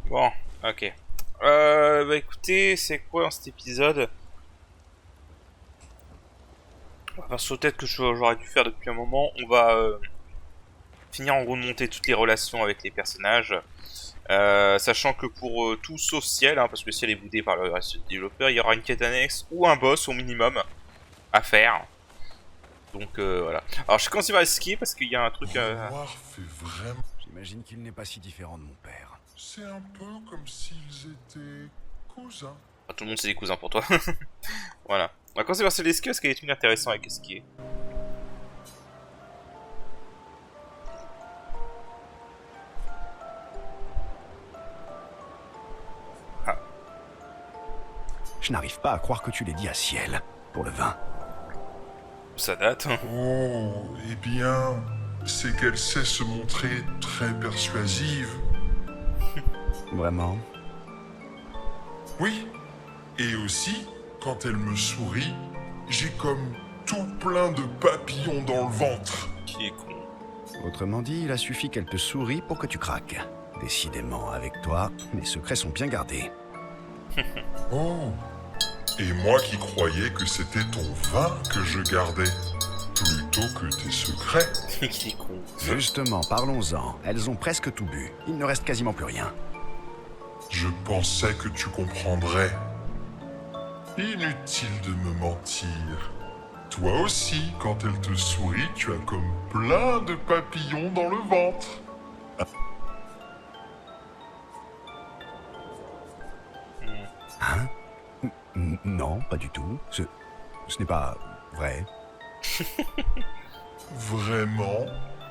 Bon, ok. Bah écoutez, c'est quoi dans cet épisode? Parce que peut-être que j'aurais dû faire depuis un moment. On va finir en remonter toutes les relations avec les personnages. Sachant que pour tout sauf Ciel, parce que Ciel est boudé par le reste du développeur, il y aura une quête annexe ou un boss au minimum à faire. Donc voilà. Alors je commence par skier parce qu'il y a un truc... Renoir fait vraiment... J'imagine qu'il n'est pas si différent de mon père. C'est un peu comme s'ils étaient cousins. Tout le monde c'est des cousins pour toi. Voilà. On va commencer par celle ski parce qu'elle est une intéressante avec skier. Ah, Je n'arrive pas à croire que tu l'aies dit à Ciel, pour le vin. ça date. Oh, eh bien, c'est qu'elle sait se montrer très persuasive. Vraiment? Oui, et aussi, quand elle me sourit, j'ai comme tout plein de papillons dans le ventre. Qui est con. Autrement dit, il a suffi qu'elle te sourie pour que tu craques. Décidément, avec toi, les secrets sont bien gardés. Oh, et moi qui croyais que c'était ton vin que je gardais, plutôt que tes secrets. Qui est con. Justement, parlons-en. Elles ont presque tout bu. Il ne reste quasiment plus rien. Je pensais que tu comprendrais. Inutile de me mentir. Toi aussi, quand elle te sourit, tu as comme plein de papillons dans le ventre. Hein? Non, pas du tout. Ce n'est pas vrai. Vraiment?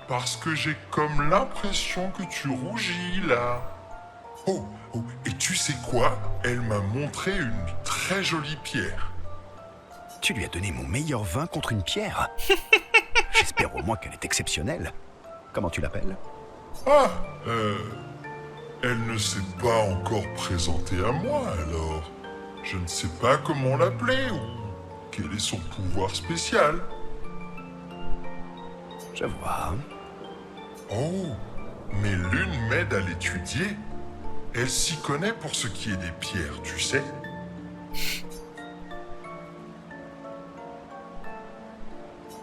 Parce que j'ai comme l'impression que tu rougis là. Oh, oh, et tu sais quoi? Elle m'a montré une très jolie pierre. Tu lui as donné mon meilleur vin contre une pierre. J'espère au moins qu'elle est exceptionnelle. Comment tu l'appelles? Ah, elle ne s'est pas encore présentée à moi alors. Je ne sais pas comment l'appeler ou quel est son pouvoir spécial. Je vois. Oh, mais l'une m'aide à l'étudier. Elle s'y connaît pour ce qui est des pierres, tu sais.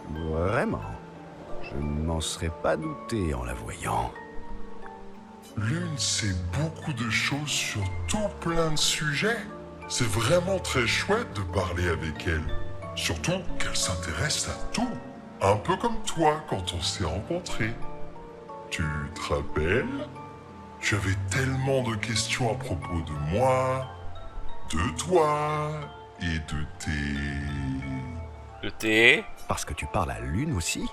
Vraiment. Je ne m'en serais pas douté en la voyant. L'une sait beaucoup de choses sur tout plein de sujets. C'est vraiment très chouette de parler avec elle. Surtout qu'elle s'intéresse à tout. Un peu comme toi quand on s'est rencontrés. Tu te rappelles? Tu avais tellement de questions à propos de moi, de toi et de tes... Le thé. Parce que tu parles à l'une aussi?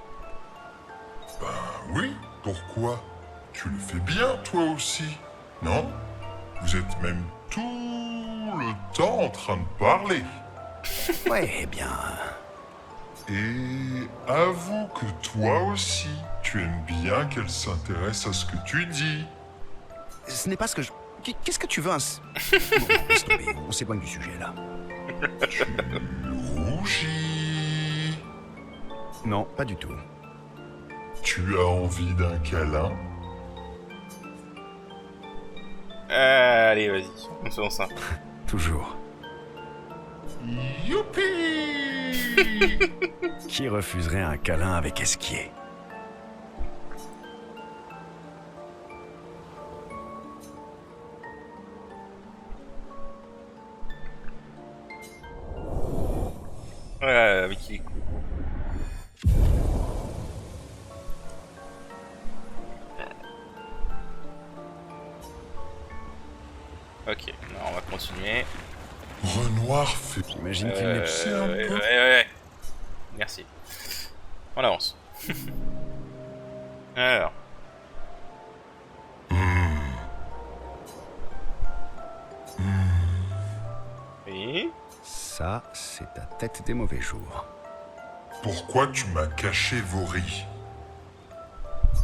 Ben oui, pourquoi? Tu le fais bien toi aussi, non? Vous êtes même tout le temps en train de parler. Ouais, eh bien... Et avoue que toi aussi, tu aimes bien qu'elle s'intéresse à ce que tu dis. Ce n'est pas ce que je... Qu'est-ce que tu veux Bon, laisse tomber, on s'éloigne du sujet, là. Tu rougis. Non, pas du tout. Tu as envie d'un câlin. Allez, vas-y. Faisons ça. Toujours. Youpi. Qui refuserait un câlin avec Esquier? Ouais, avec qui est cool. Ok, non, on va continuer. Renoir fait... J'imagine qu'il n'est C'est un peu... Ouais. Merci. On avance. Alors. Oui. Ça, c'est ta tête des mauvais jours. Pourquoi tu m'as caché vos riz?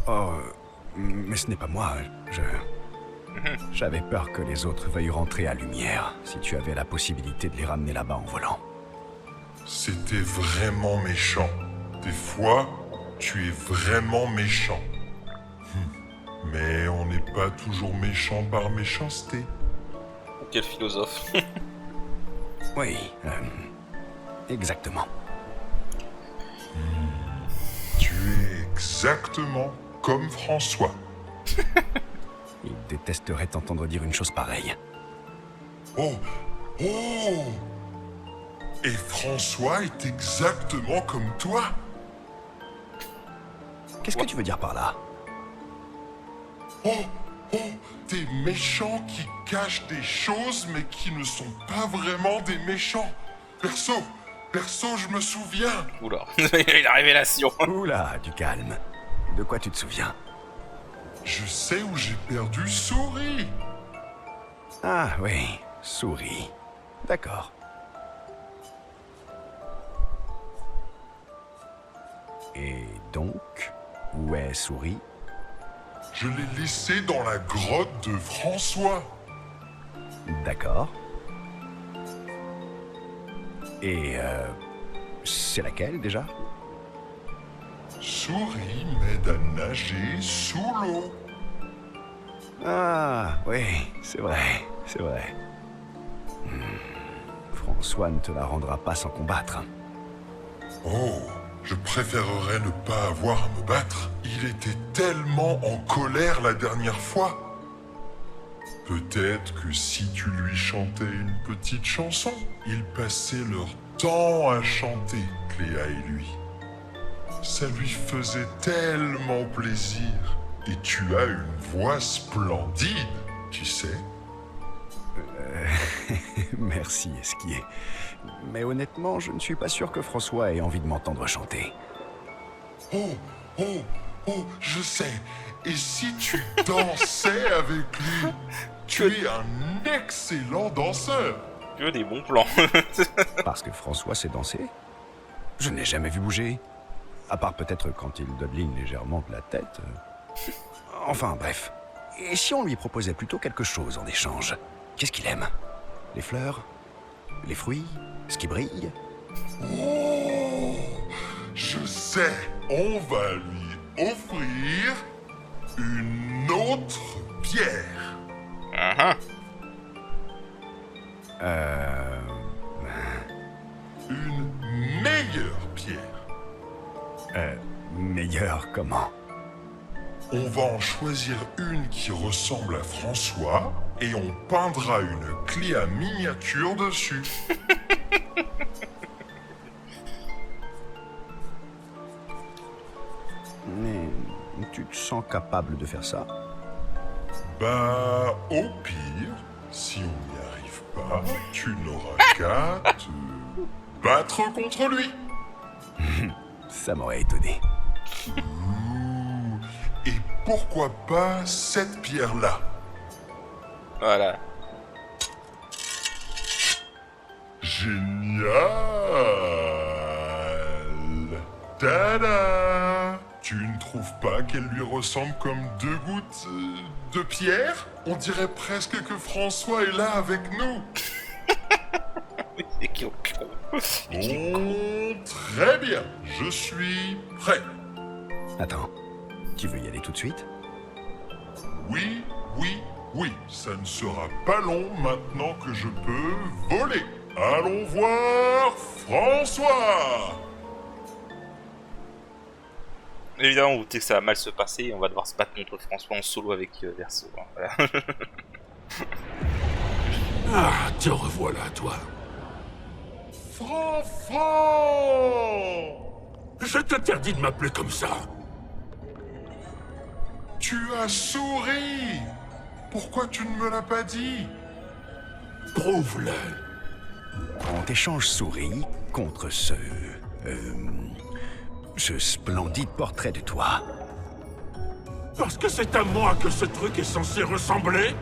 Oh, mais ce n'est pas moi. J'avais peur que les autres veuillent rentrer à lumière, si tu avais la possibilité de les ramener là-bas en volant. C'était vraiment méchant. Des fois, tu es vraiment méchant. Mais on n'est pas toujours méchant par méchanceté. Quel philosophe. Oui, exactement. Tu es exactement comme François. Il détesterait t'entendre dire une chose pareille. Oh, oh! Et François est exactement comme toi. Qu'est-ce que tu veux dire par là? Oh, oh, des méchants qui cachent des choses mais qui ne sont pas vraiment des méchants. Perso, je me souviens. Oula, la révélation. Oula, du calme. De quoi tu te souviens? Je sais où j'ai perdu Souris. Ah oui, Souris. D'accord. Et donc, où est Souris? Je l'ai laissé dans la grotte de François. D'accord. Et c'est laquelle déjà? Souris m'aide à nager sous l'eau. Ah, oui, c'est vrai, c'est vrai. François ne te la rendra pas sans combattre. Oh, je préférerais ne pas avoir à me battre. Il était tellement en colère la dernière fois. Peut-être que si tu lui chantais une petite chanson, ils passaient leur temps à chanter, Cléa et lui. Ça lui faisait tellement plaisir. Et tu as une voix splendide, tu sais. Merci, Esquier. Mais honnêtement, je ne suis pas sûr que François ait envie de m'entendre chanter. Oh, oh, oh, je sais. Et si tu dansais avec lui? Tu es un excellent danseur. Tu veux des bons plans. Parce que François sait danser? Je ne l'ai jamais vu bouger. À part peut-être quand il dodeline légèrement de la tête. Enfin, bref. Et si on lui proposait plutôt quelque chose en échange? Qu'est-ce qu'il aime? Les fleurs? Les fruits? Ce qui brille? Oh, je sais. On va lui offrir une autre pierre. Une meilleure pierre. Meilleur comment? On va en choisir une qui ressemble à François et on peindra une clé à miniature dessus. Mais tu te sens capable de faire ça? Bah, au pire, si on n'y arrive pas, tu n'auras qu'à te battre contre lui. Ça m'aurait étonné. Et pourquoi pas cette pierre-là? Voilà. Génial! Tada! Tu ne trouves pas qu'elle lui ressemble comme deux gouttes de pierre? On dirait presque que François est là avec nous. Et qui ont con. Bon, très bien. Je suis prêt. Attends, tu veux y aller tout de suite? Oui, oui, oui. Ça ne sera pas long maintenant que je peux voler. Allons voir François! Évidemment, vous doutez que ça va mal se passer. On va devoir se battre contre François en solo avec Verso. Hein, voilà. Ah, te revoilà, toi. François! Je t'interdis de m'appeler comme ça. Tu as souri! Pourquoi tu ne me l'as pas dit? Prouve-le. On t'échange Souris contre ce splendide portrait de toi. Parce que c'est à moi que ce truc est censé ressembler?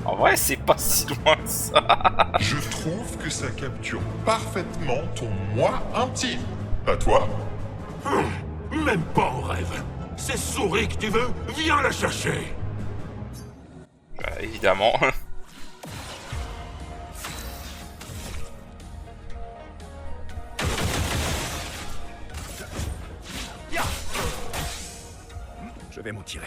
En vrai, c'est pas si loin que ça. Je trouve que ça capture parfaitement ton moi intime. Pas toi? Même pas en rêve. C'est Souris que tu veux? Viens la chercher. Évidemment. Je vais m'en tirer.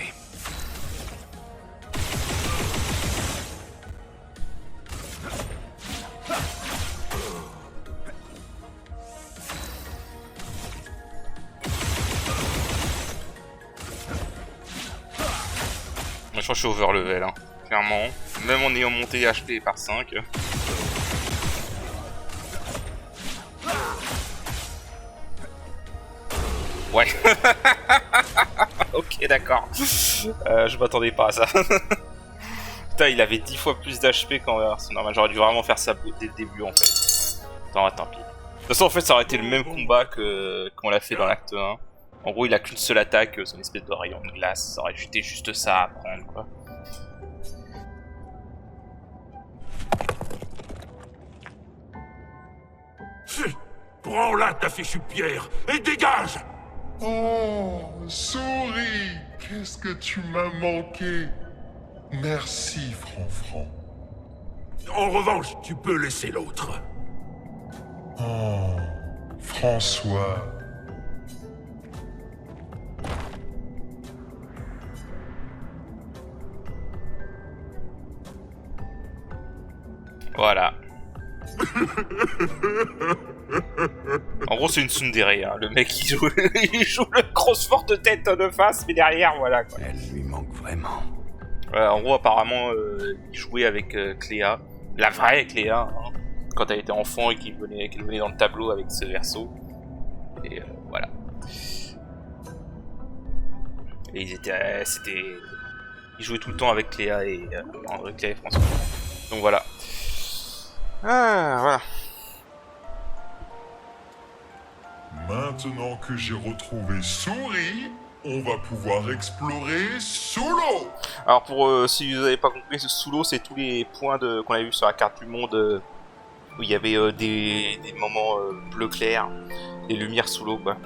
Je crois que je suis over level, hein. Clairement. Même en ayant monté HP par 5. Ouais. Ok, d'accord. Je m'attendais pas à ça. Putain, il avait 10 fois plus d'HP qu'en c'est normal. J'aurais dû vraiment faire ça dès le début en fait. Non, tant pis. De toute façon, en fait, ça aurait été le même combat qu'on l'a fait dans l'acte 1. En gros, il a qu'une seule attaque, son espèce de rayon de glace. Ça aurait été juste ça à prendre, quoi. Prends-la ta fichue pierre et dégage! Oh, souris, qu'est-ce que tu m'as manqué. Merci, Franfran. En revanche, tu peux laisser l'autre. Oh, François. Voilà. En gros, c'est une tsundere, hein. Le mec il joue le grosse forte tête de face, mais derrière, voilà quoi. Elle lui manque vraiment. En gros, apparemment, il jouait avec Cléa, la vraie Cléa, hein, quand elle était enfant et qu'elle venait dans le tableau avec ce verso. Et voilà. Et ils jouaient tout le temps avec Cléa et François. Donc voilà. Ah, voilà. Maintenant que j'ai retrouvé Souris, on va pouvoir explorer sous l'eau. Alors pour si vous n'avez pas compris, ce sous l'eau, c'est tous les points qu'on avait vu sur la carte du monde où il y avait des moments bleu clair, des lumières sous l'eau quoi.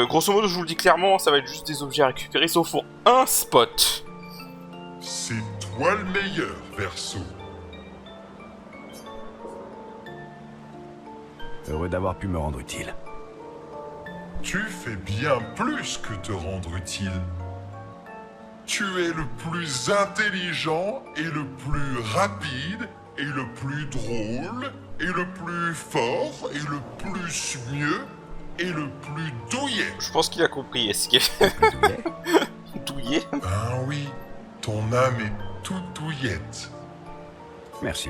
Grosso modo, je vous le dis clairement, ça va être juste des objets à récupérer, sauf pour un spot. C'est toi le meilleur, Verseau. Heureux d'avoir pu me rendre utile. Tu fais bien plus que te rendre utile. Tu es le plus intelligent et le plus rapide et le plus drôle et le plus fort et le plus mieux et le plus douillet. Je pense qu'il a compris, est-ce qu'il Douillet. douillet? Ben oui, ton âme est toute douillette. Merci.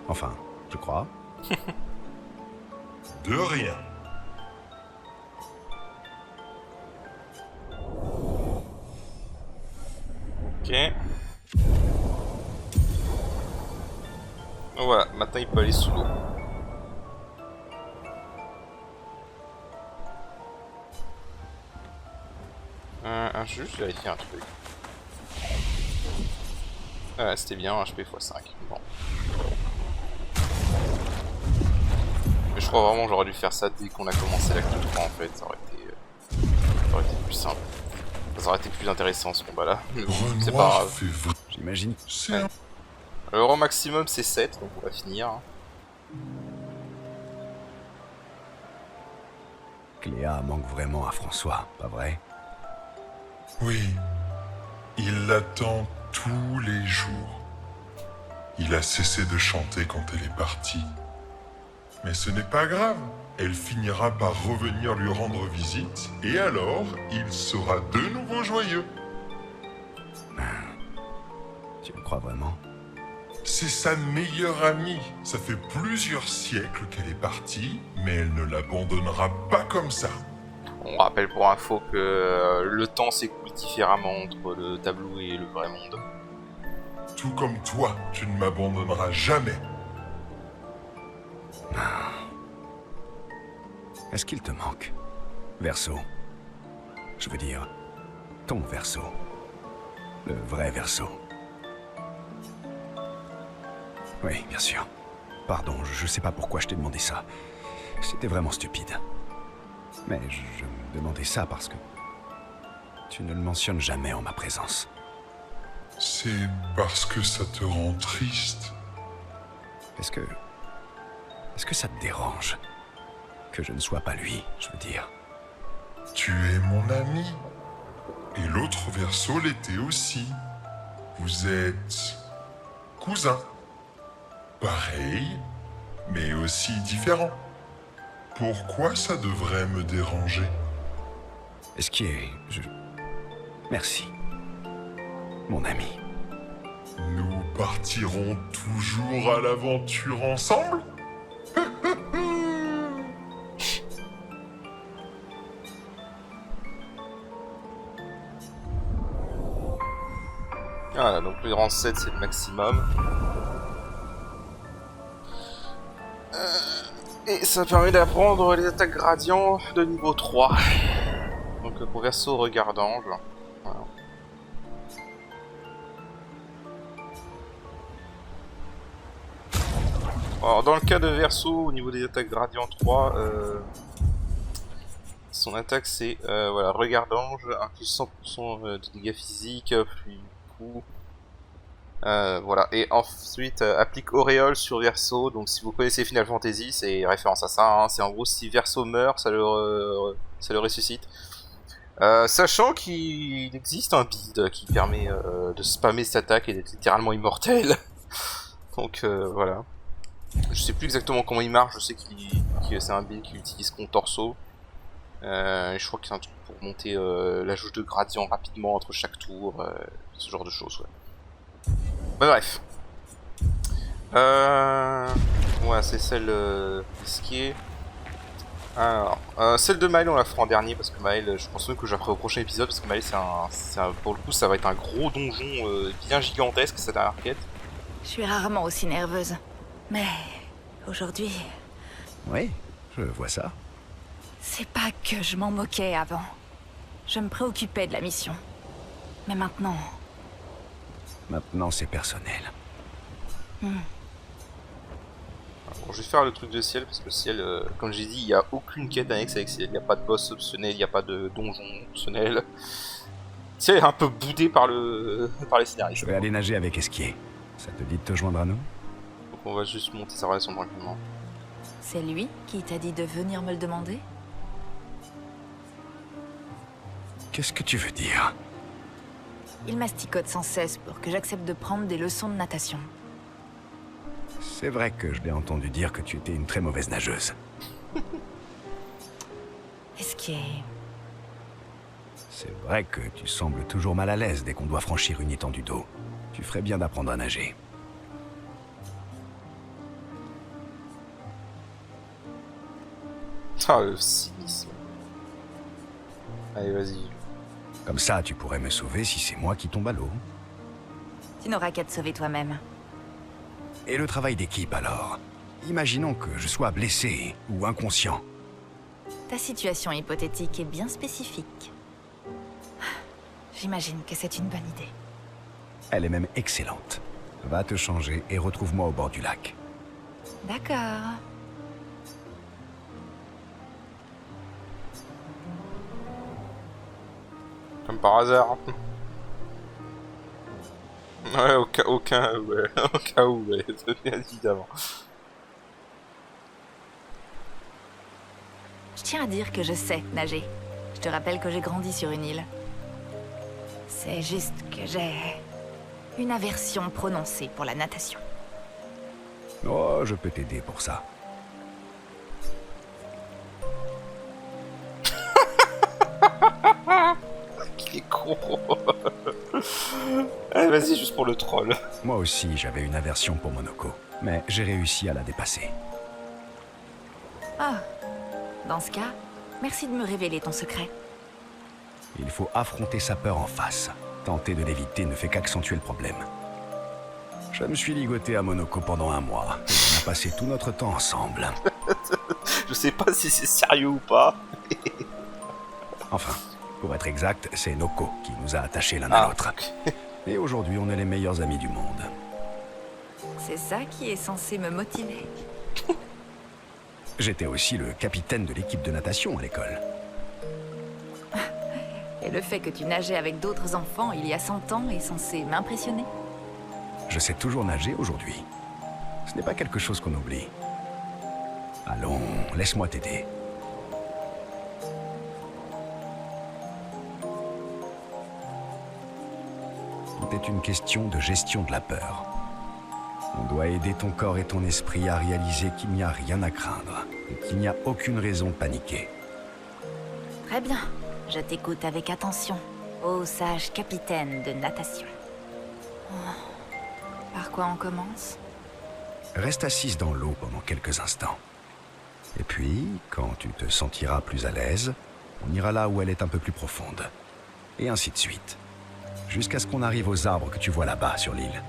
Enfin, je crois. De rien. Ok. Voilà, maintenant il peut aller sous l'eau. Je vais juste vérifier un truc. Ah, c'était bien, HP x5. Bon. Mais je crois vraiment que j'aurais dû faire ça dès qu'on a commencé l'acte 3 en fait. Ça aurait été plus simple. Ça aurait été plus intéressant ce combat là. C'est pas Renoir grave. fait vrai. J'imagine. C'est Ouais. Le rang maximum c'est 7, donc on va finir. Cléa manque vraiment à François, pas vrai? Oui, il l'attend tous les jours. Il a cessé de chanter quand elle est partie. Mais ce n'est pas grave, elle finira par revenir lui rendre visite, et alors il sera de nouveau joyeux. Tu le crois vraiment? C'est sa meilleure amie. Ça fait plusieurs siècles qu'elle est partie, mais elle ne l'abandonnera pas comme ça. On rappelle pour info que le temps s'écoule différemment entre le tableau et le vrai monde. Tout comme toi, tu ne m'abandonneras jamais. Est-ce qu'il te manque? Verseau. Je veux dire, ton Verseau. Le vrai Verseau. Oui, bien sûr. Pardon, je sais pas pourquoi je t'ai demandé ça. C'était vraiment stupide. Mais je me demandais ça parce que tu ne le mentionnes jamais en ma présence. C'est parce que ça te rend triste. Est-ce que ça te dérange que je ne sois pas lui, je veux dire? Tu es mon ami. Et l'autre Verseau l'était aussi. Vous êtes cousins. Pareil, mais aussi différents. Pourquoi ça devrait me déranger? Est-ce qu'il est... Merci. mon ami. Nous partirons toujours à l'aventure ensemble? Voilà, donc le rang 7 c'est le maximum. Et ça permet d'apprendre les attaques gradients de niveau 3. Donc pour Verseau regard d'ange. Voilà. Alors dans le cas de Verseau, au niveau des attaques gradients 3, son attaque c'est voilà, regard d'ange, plus 100% de dégâts physiques, plus coup. Voilà, et ensuite applique Auréole sur Verseau. Donc si vous connaissez Final Fantasy, c'est référence à ça, hein. C'est en gros si Verseau meurt, ça le ressuscite. Sachant qu'il existe un build qui permet de spammer cette attaque et d'être littéralement immortel. Donc voilà. Je sais plus exactement comment il marche, je sais que c'est un build qu'il utilise contre torso. Je crois que c'est un truc pour monter la jauge de gradient rapidement entre chaque tour, ce genre de choses, ouais. Bah, bref. Ouais, c'est celle risquée. Alors, celle de Maël on la fera en dernier parce que Maël, je pense même que je la ferai au prochain épisode parce que Maël pour le coup ça va être un gros donjon bien gigantesque cette dernière quête. Je suis rarement aussi nerveuse. Mais aujourd'hui, Oui, je vois ça. c'est pas que je m'en moquais avant. Je me préoccupais de la mission. Mais maintenant, Maintenant, c'est personnel. Bon, je vais faire le truc de ciel parce que le ciel, comme j'ai dit, il n'y a aucune quête annexe avec ciel. Il n'y a pas de boss optionnel, il n'y a pas de donjon optionnel. Ciel est un peu boudé par les scénaristes. Je vais aller nager avec Esquier. Ça te dit de te joindre à nous? Donc on va juste monter sa relation tranquillement. c'est lui qui t'a dit de venir me le demander? Qu'est-ce que tu veux dire? Il masticote sans cesse pour que j'accepte de prendre des leçons de natation. C'est vrai que je l'ai entendu dire que tu étais une très mauvaise nageuse. Est-ce qu'il est... C'est vrai que tu sembles toujours mal à l'aise dès qu'on doit franchir une étendue d'eau. Tu ferais bien d'apprendre à nager. Ah, le cynisme. Allez, vas-y. Comme ça, tu pourrais me sauver si c'est moi qui tombe à l'eau. Tu n'auras qu'à te sauver toi-même. Et le travail d'équipe alors? Imaginons que je sois blessé ou inconscient. Ta situation hypothétique est bien spécifique. J'imagine que c'est une bonne idée. Elle est même excellente. Va te changer et retrouve-moi au bord du lac. D'accord. Comme par hasard. Ouais, au cas où, ouais, bien évidemment. Je tiens à dire que je sais nager. Je te rappelle que j'ai grandi sur une île. C'est juste que j'ai une aversion prononcée pour la natation. Oh, je peux t'aider pour ça. Il est con. Allez, vas-y, juste pour le troll. Moi aussi, j'avais une aversion pour Monoko, mais j'ai réussi à la dépasser. Ah, dans ce cas, merci de me révéler ton secret. Il faut affronter sa peur en face. Tenter de l'éviter ne fait qu'accentuer le problème. Je me suis ligoté à Monoko pendant 1 mois. Et on a passé tout notre temps ensemble. Je sais pas si c'est sérieux ou pas. Enfin, pour être exact, c'est Noko qui nous a attachés l'un à l'autre. Ok. Et aujourd'hui, on est les meilleurs amis du monde. C'est ça qui est censé me motiver. J'étais aussi le capitaine de l'équipe de natation à l'école. Et le fait que tu nageais avec d'autres enfants il y a 100 ans est censé m'impressionner. Je sais toujours nager aujourd'hui. Ce n'est pas quelque chose qu'on oublie. Allons, laisse-moi t'aider. Tout est une question de gestion de la peur. On doit aider ton corps et ton esprit à réaliser qu'il n'y a rien à craindre et qu'il n'y a aucune raison de paniquer. Très bien, je t'écoute avec attention, ô sage capitaine de natation. Par quoi on commence? Reste assise dans l'eau pendant quelques instants. Et puis, quand tu te sentiras plus à l'aise, on ira là où elle est un peu plus profonde. Et ainsi de suite. Jusqu'à ce qu'on arrive aux arbres que tu vois là-bas sur l'île.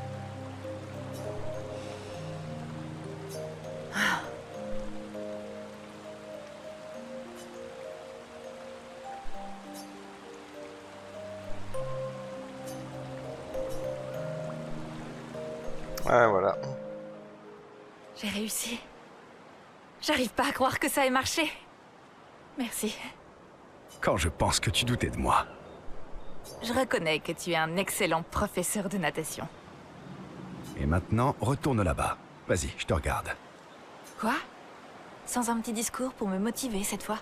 Ouais, voilà. J'ai réussi. J'arrive pas à croire que ça ait marché. Merci. Quand je pense que tu doutais de moi. Je reconnais que tu es un excellent professeur de natation. Et maintenant, retourne là-bas. Vas-y, je te regarde. Quoi? Sans un petit discours pour me motiver cette fois?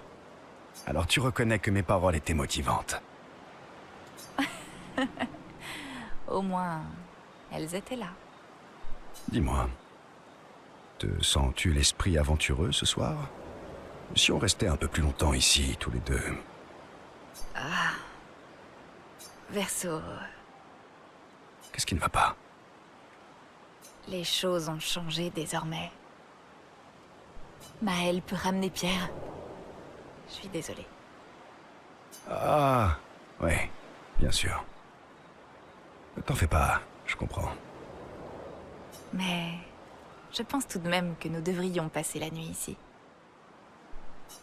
Alors tu reconnais que mes paroles étaient motivantes. Au moins, elles étaient là. Dis-moi, te sens-tu l'esprit aventureux ce soir? Si on restait un peu plus longtemps ici, tous les deux. Verso, Qu'est-ce qui ne va pas? les choses ont changé désormais. Maël peut ramener Pierre. Je suis désolée. Ah, ouais, bien sûr. Ne t'en fais pas, je comprends. Mais je pense tout de même que nous devrions passer la nuit ici.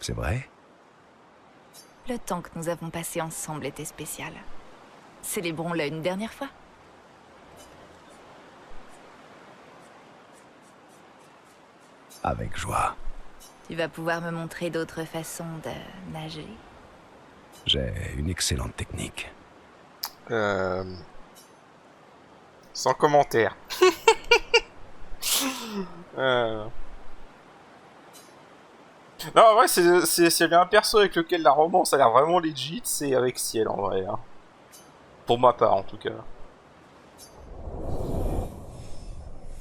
C'est vrai? Le temps que nous avons passé ensemble était spécial. Célébrons-le une dernière fois. Avec joie. Tu vas pouvoir me montrer d'autres façons de nager. J'ai une excellente technique. Sans commentaire. Non, en vrai, s'il y a un perso avec lequel la romance a l'air vraiment legit, c'est avec Ciel, en vrai. Hein. Pour ma part, en tout cas.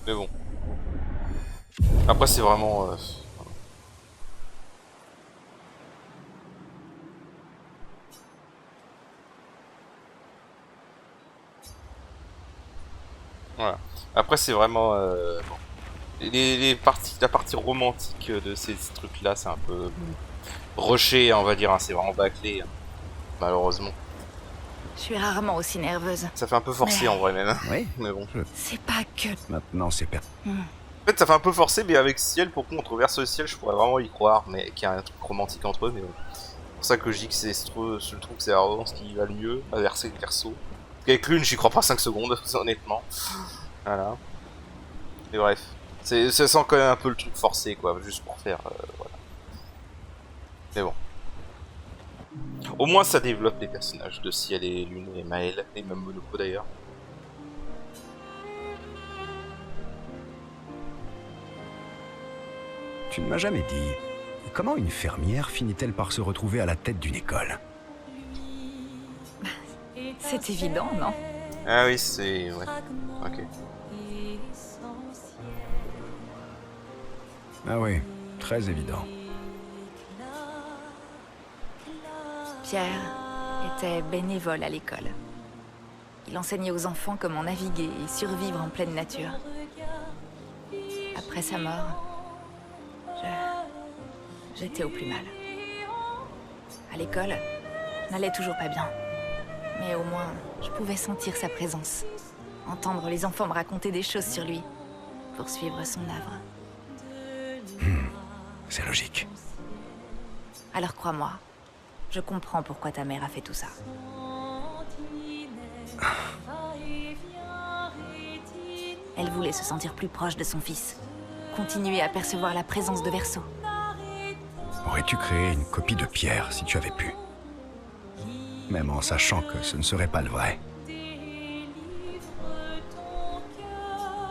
Mais bon. Après, c'est vraiment... Voilà. Après, c'est vraiment... bon. La partie romantique de ces trucs-là, c'est un peu rushé, on va dire. Hein, c'est vraiment bâclé, hein, malheureusement. Je suis rarement aussi nerveuse. Ça fait un peu forcé, Mais- en vrai, même. Oui, Mais bon. C'est pas que... maintenant c'est perdu. En fait, ça fait un peu forcé, mais avec Ciel, pour contre Verso et Ciel, je pourrais vraiment y croire, mais qu'il y a un truc romantique entre eux, mais bon. C'est pour ça que je dis que c'est je trouve que c'est la romance qui va le mieux, à Verso et Verso. Avec Lune, j'y crois pas 5 secondes, honnêtement. Voilà. Mais bref. Ça sent quand même un peu le truc forcé, quoi, juste pour faire... voilà. Mais bon. Au moins, ça développe les personnages de Ciel et Lune et Maël, et même Monoko d'ailleurs. Tu ne m'as jamais dit comment une fermière finit-elle par se retrouver à la tête d'une école? C'est évident, non? Ah oui, c'est... ouais. Ok. Ah oui, très évident. Pierre était bénévole à l'école. Il enseignait aux enfants comment naviguer et survivre en pleine nature. Après sa mort, j'étais au plus mal. À l'école, je n'allais toujours pas bien. Mais au moins, je pouvais sentir sa présence. Entendre les enfants me raconter des choses sur lui. Poursuivre son œuvre. C'est logique. Alors crois-moi, je comprends pourquoi ta mère a fait tout ça. Elle voulait se sentir plus proche de son fils. Continuer à percevoir la présence de Verso. Aurais-tu créé une copie de Pierre si tu avais pu? Même en sachant que ce ne serait pas le vrai.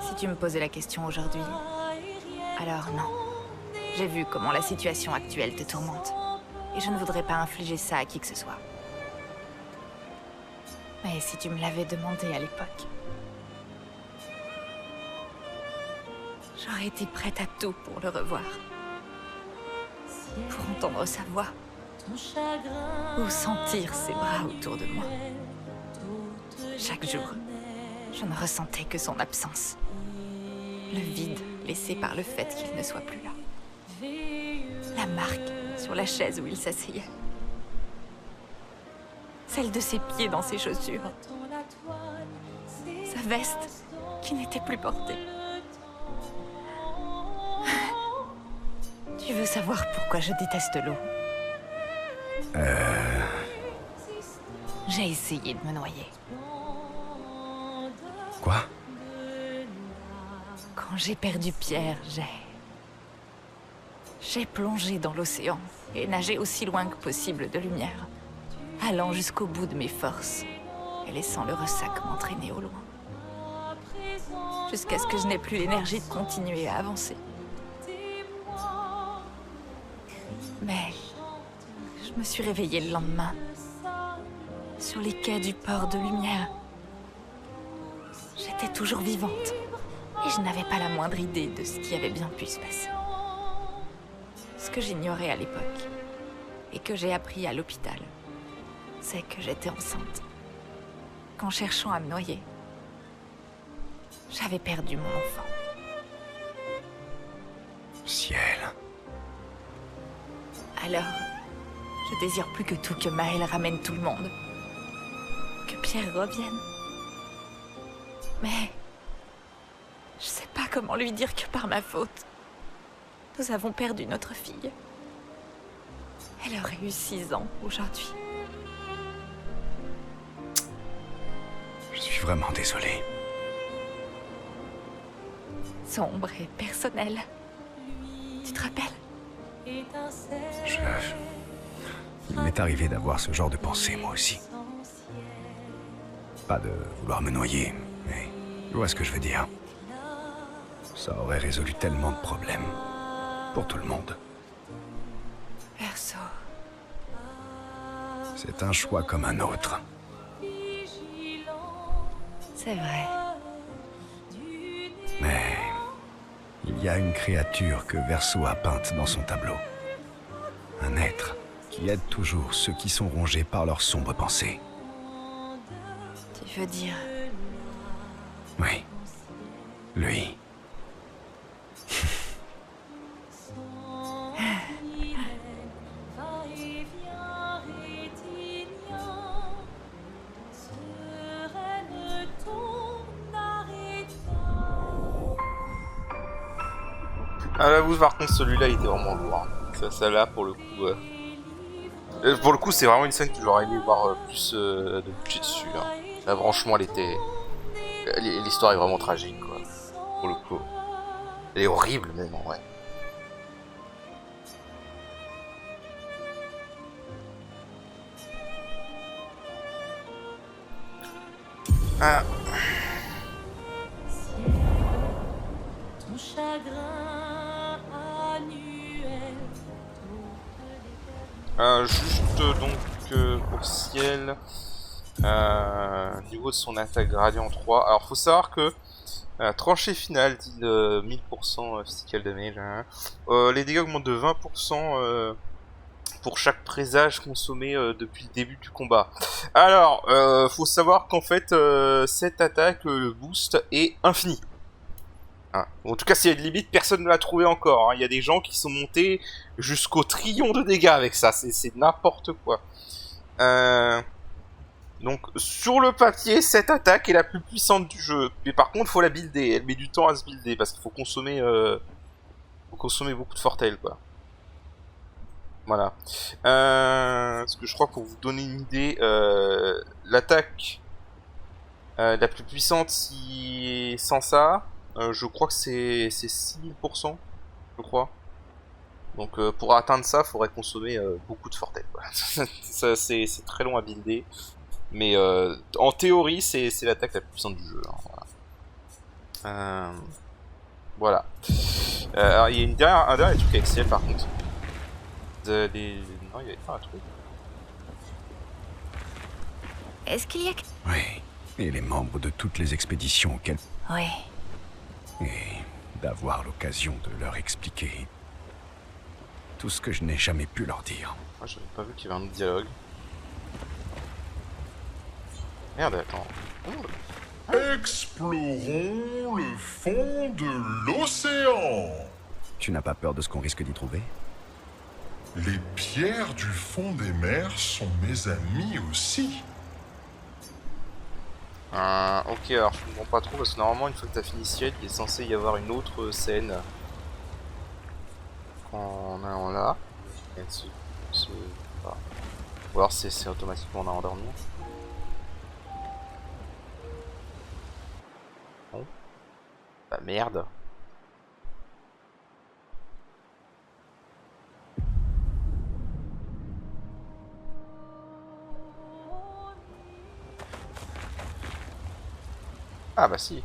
Si tu me posais la question aujourd'hui, alors non. J'ai vu comment la situation actuelle te tourmente. Et je ne voudrais pas infliger ça à qui que ce soit. Mais si tu me l'avais demandé à l'époque, j'aurais été prête à tout pour le revoir. Pour entendre sa voix. Ou sentir ses bras autour de moi. Chaque jour, je ne ressentais que son absence. Le vide laissé par le fait qu'il ne soit plus là. La marque sur la chaise où il s'asseyait. Celle de ses pieds dans ses chaussures. Sa veste qui n'était plus portée. Tu veux savoir pourquoi je déteste l'eau? J'ai essayé de me noyer. Quoi? Quand j'ai perdu Pierre, j'ai plongé dans l'océan et nagé aussi loin que possible de lumière, allant jusqu'au bout de mes forces et laissant le ressac m'entraîner au loin. Jusqu'à ce que je n'ai plus l'énergie de continuer à avancer. Mais je me suis réveillée le lendemain, sur les quais du port de Lumière. J'étais toujours vivante, et je n'avais pas la moindre idée de ce qui avait bien pu se passer. Ce que j'ignorais à l'époque, et que j'ai appris à l'hôpital, c'est que j'étais enceinte. Qu'en cherchant à me noyer, j'avais perdu mon enfant. Ciel. Alors, je désire plus que tout que Maël ramène tout le monde. Que Pierre revienne. Mais je sais pas comment lui dire que par ma faute, nous avons perdu notre fille. Elle aurait eu 6 ans aujourd'hui. Je suis vraiment désolé. Sombre et personnel. Tu te rappelles? Il m'est arrivé d'avoir ce genre de pensée, moi aussi. Pas de vouloir me noyer, mais tu vois ce que je veux dire. Ça aurait résolu tellement de problèmes. Pour tout le monde. Perso. C'est un choix comme un autre. C'est vrai. Mais il y a une créature que Verso a peinte dans son tableau. Un être qui aide toujours ceux qui sont rongés par leurs sombres pensées. Tu veux dire... Oui. Lui. Ah là, vous, par contre, celui-là, il était vraiment lourd. Hein. Ça là, pour le coup... c'est vraiment une scène que j'aurais aimé voir plus de budget dessus. Hein. Là, franchement, elle était... L'histoire est vraiment tragique, quoi. Pour le coup. Elle est horrible, même, en vrai. Ah... juste donc pour Ciel, niveau de son attaque gradient 3. Alors faut savoir que tranchée finale dit 1000% physical damage. Hein. Les dégâts augmentent de 20% pour chaque présage consommé depuis le début du combat. Alors faut savoir qu'en fait cette attaque, le boost est infini. Hein. En tout cas, s'il y a une limite, personne ne l'a trouvé encore. Hein. Il y a des gens qui sont montés jusqu'au trillion de dégâts avec ça. C'est n'importe quoi. Donc, sur le papier, cette attaque est la plus puissante du jeu. Mais par contre, faut la builder. Elle met du temps à se builder parce qu'il faut consommer beaucoup de fortel, quoi. Voilà. Parce que je crois, pour vous donner une idée, l'attaque la plus puissante, si sans ça... je crois que c'est 6000%, je crois. Donc pour atteindre ça, il faudrait consommer beaucoup de fortel. Ça, c'est très long à builder. Mais en théorie, c'est l'attaque la plus puissante du jeu. Hein, voilà. Alors il y a un dernier truc avec Ciel par contre. Non, il y avait pas un truc. Est-ce qu'il y a... Oui. Et les membres de toutes les expéditions auxquelles... Oui. Et d'avoir l'occasion de leur expliquer tout ce que je n'ai jamais pu leur dire. Moi, j'avais pas vu qu'il y avait un autre dialogue. Merde, attends. Oh. Explorons le fond de l'océan. Tu n'as pas peur de ce qu'on risque d'y trouver? Les pierres du fond des mers sont mes amis aussi. Ok, alors je comprends pas trop parce que normalement, une fois que t'as fini Ciel, il est censé y avoir une autre scène. En allant là. Voilà. Ou alors c'est automatiquement on a endormi. Bon. Bah merde. Ah bah si.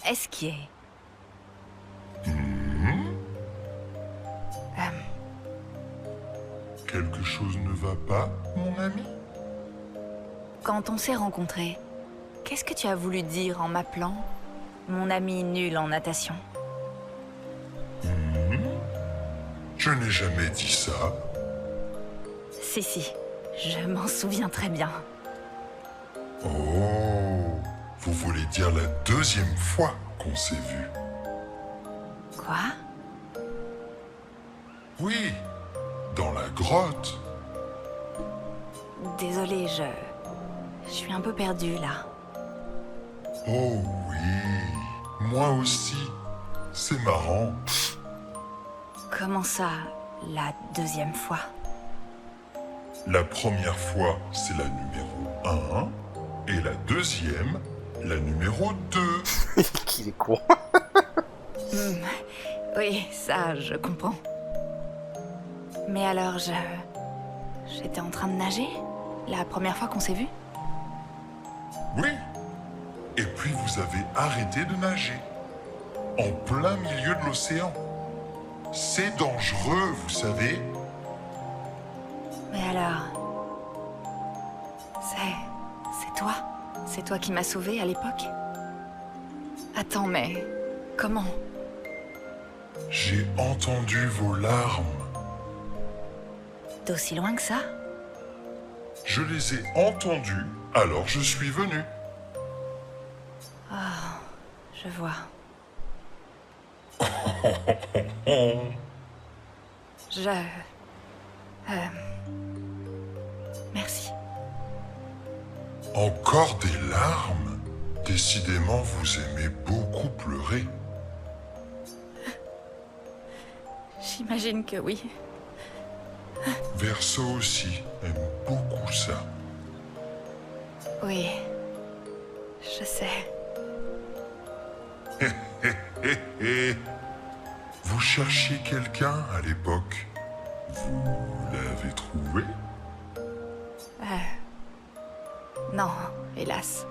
Esquier. Quelque chose ne va pas, mon ami? Quand on s'est rencontrés, qu'est-ce que tu as voulu dire en m'appelant mon ami nul en natation? Je n'ai jamais dit ça. Si, je m'en souviens très bien. Oh, vous voulez dire la deuxième fois qu'on s'est vu? Quoi? Oui, dans la grotte. Désolée, je suis un peu perdue là. Oh oui, moi aussi. C'est marrant. Comment ça, la deuxième fois? La première fois, c'est la numéro 1. Et la deuxième, la numéro 2. Qu'il est con. Oui, ça, je comprends. Mais alors, j'étais en train de nager la première fois qu'on s'est vu? Oui. Et puis vous avez arrêté de nager. En plein milieu de l'océan. C'est dangereux, vous savez. Mais alors... C'est toi? C'est toi qui m'as sauvée à l'époque? Attends, mais... Comment? J'ai entendu vos larmes. D'aussi loin que ça? Je les ai entendues, alors je suis venu. Je vois. Merci. Encore des larmes? Décidément, vous aimez beaucoup pleurer. J'imagine que oui. Verso aussi aime beaucoup ça. Oui. Je sais. Vous cherchiez quelqu'un à l'époque. Vous l'avez trouvé? Non, hélas.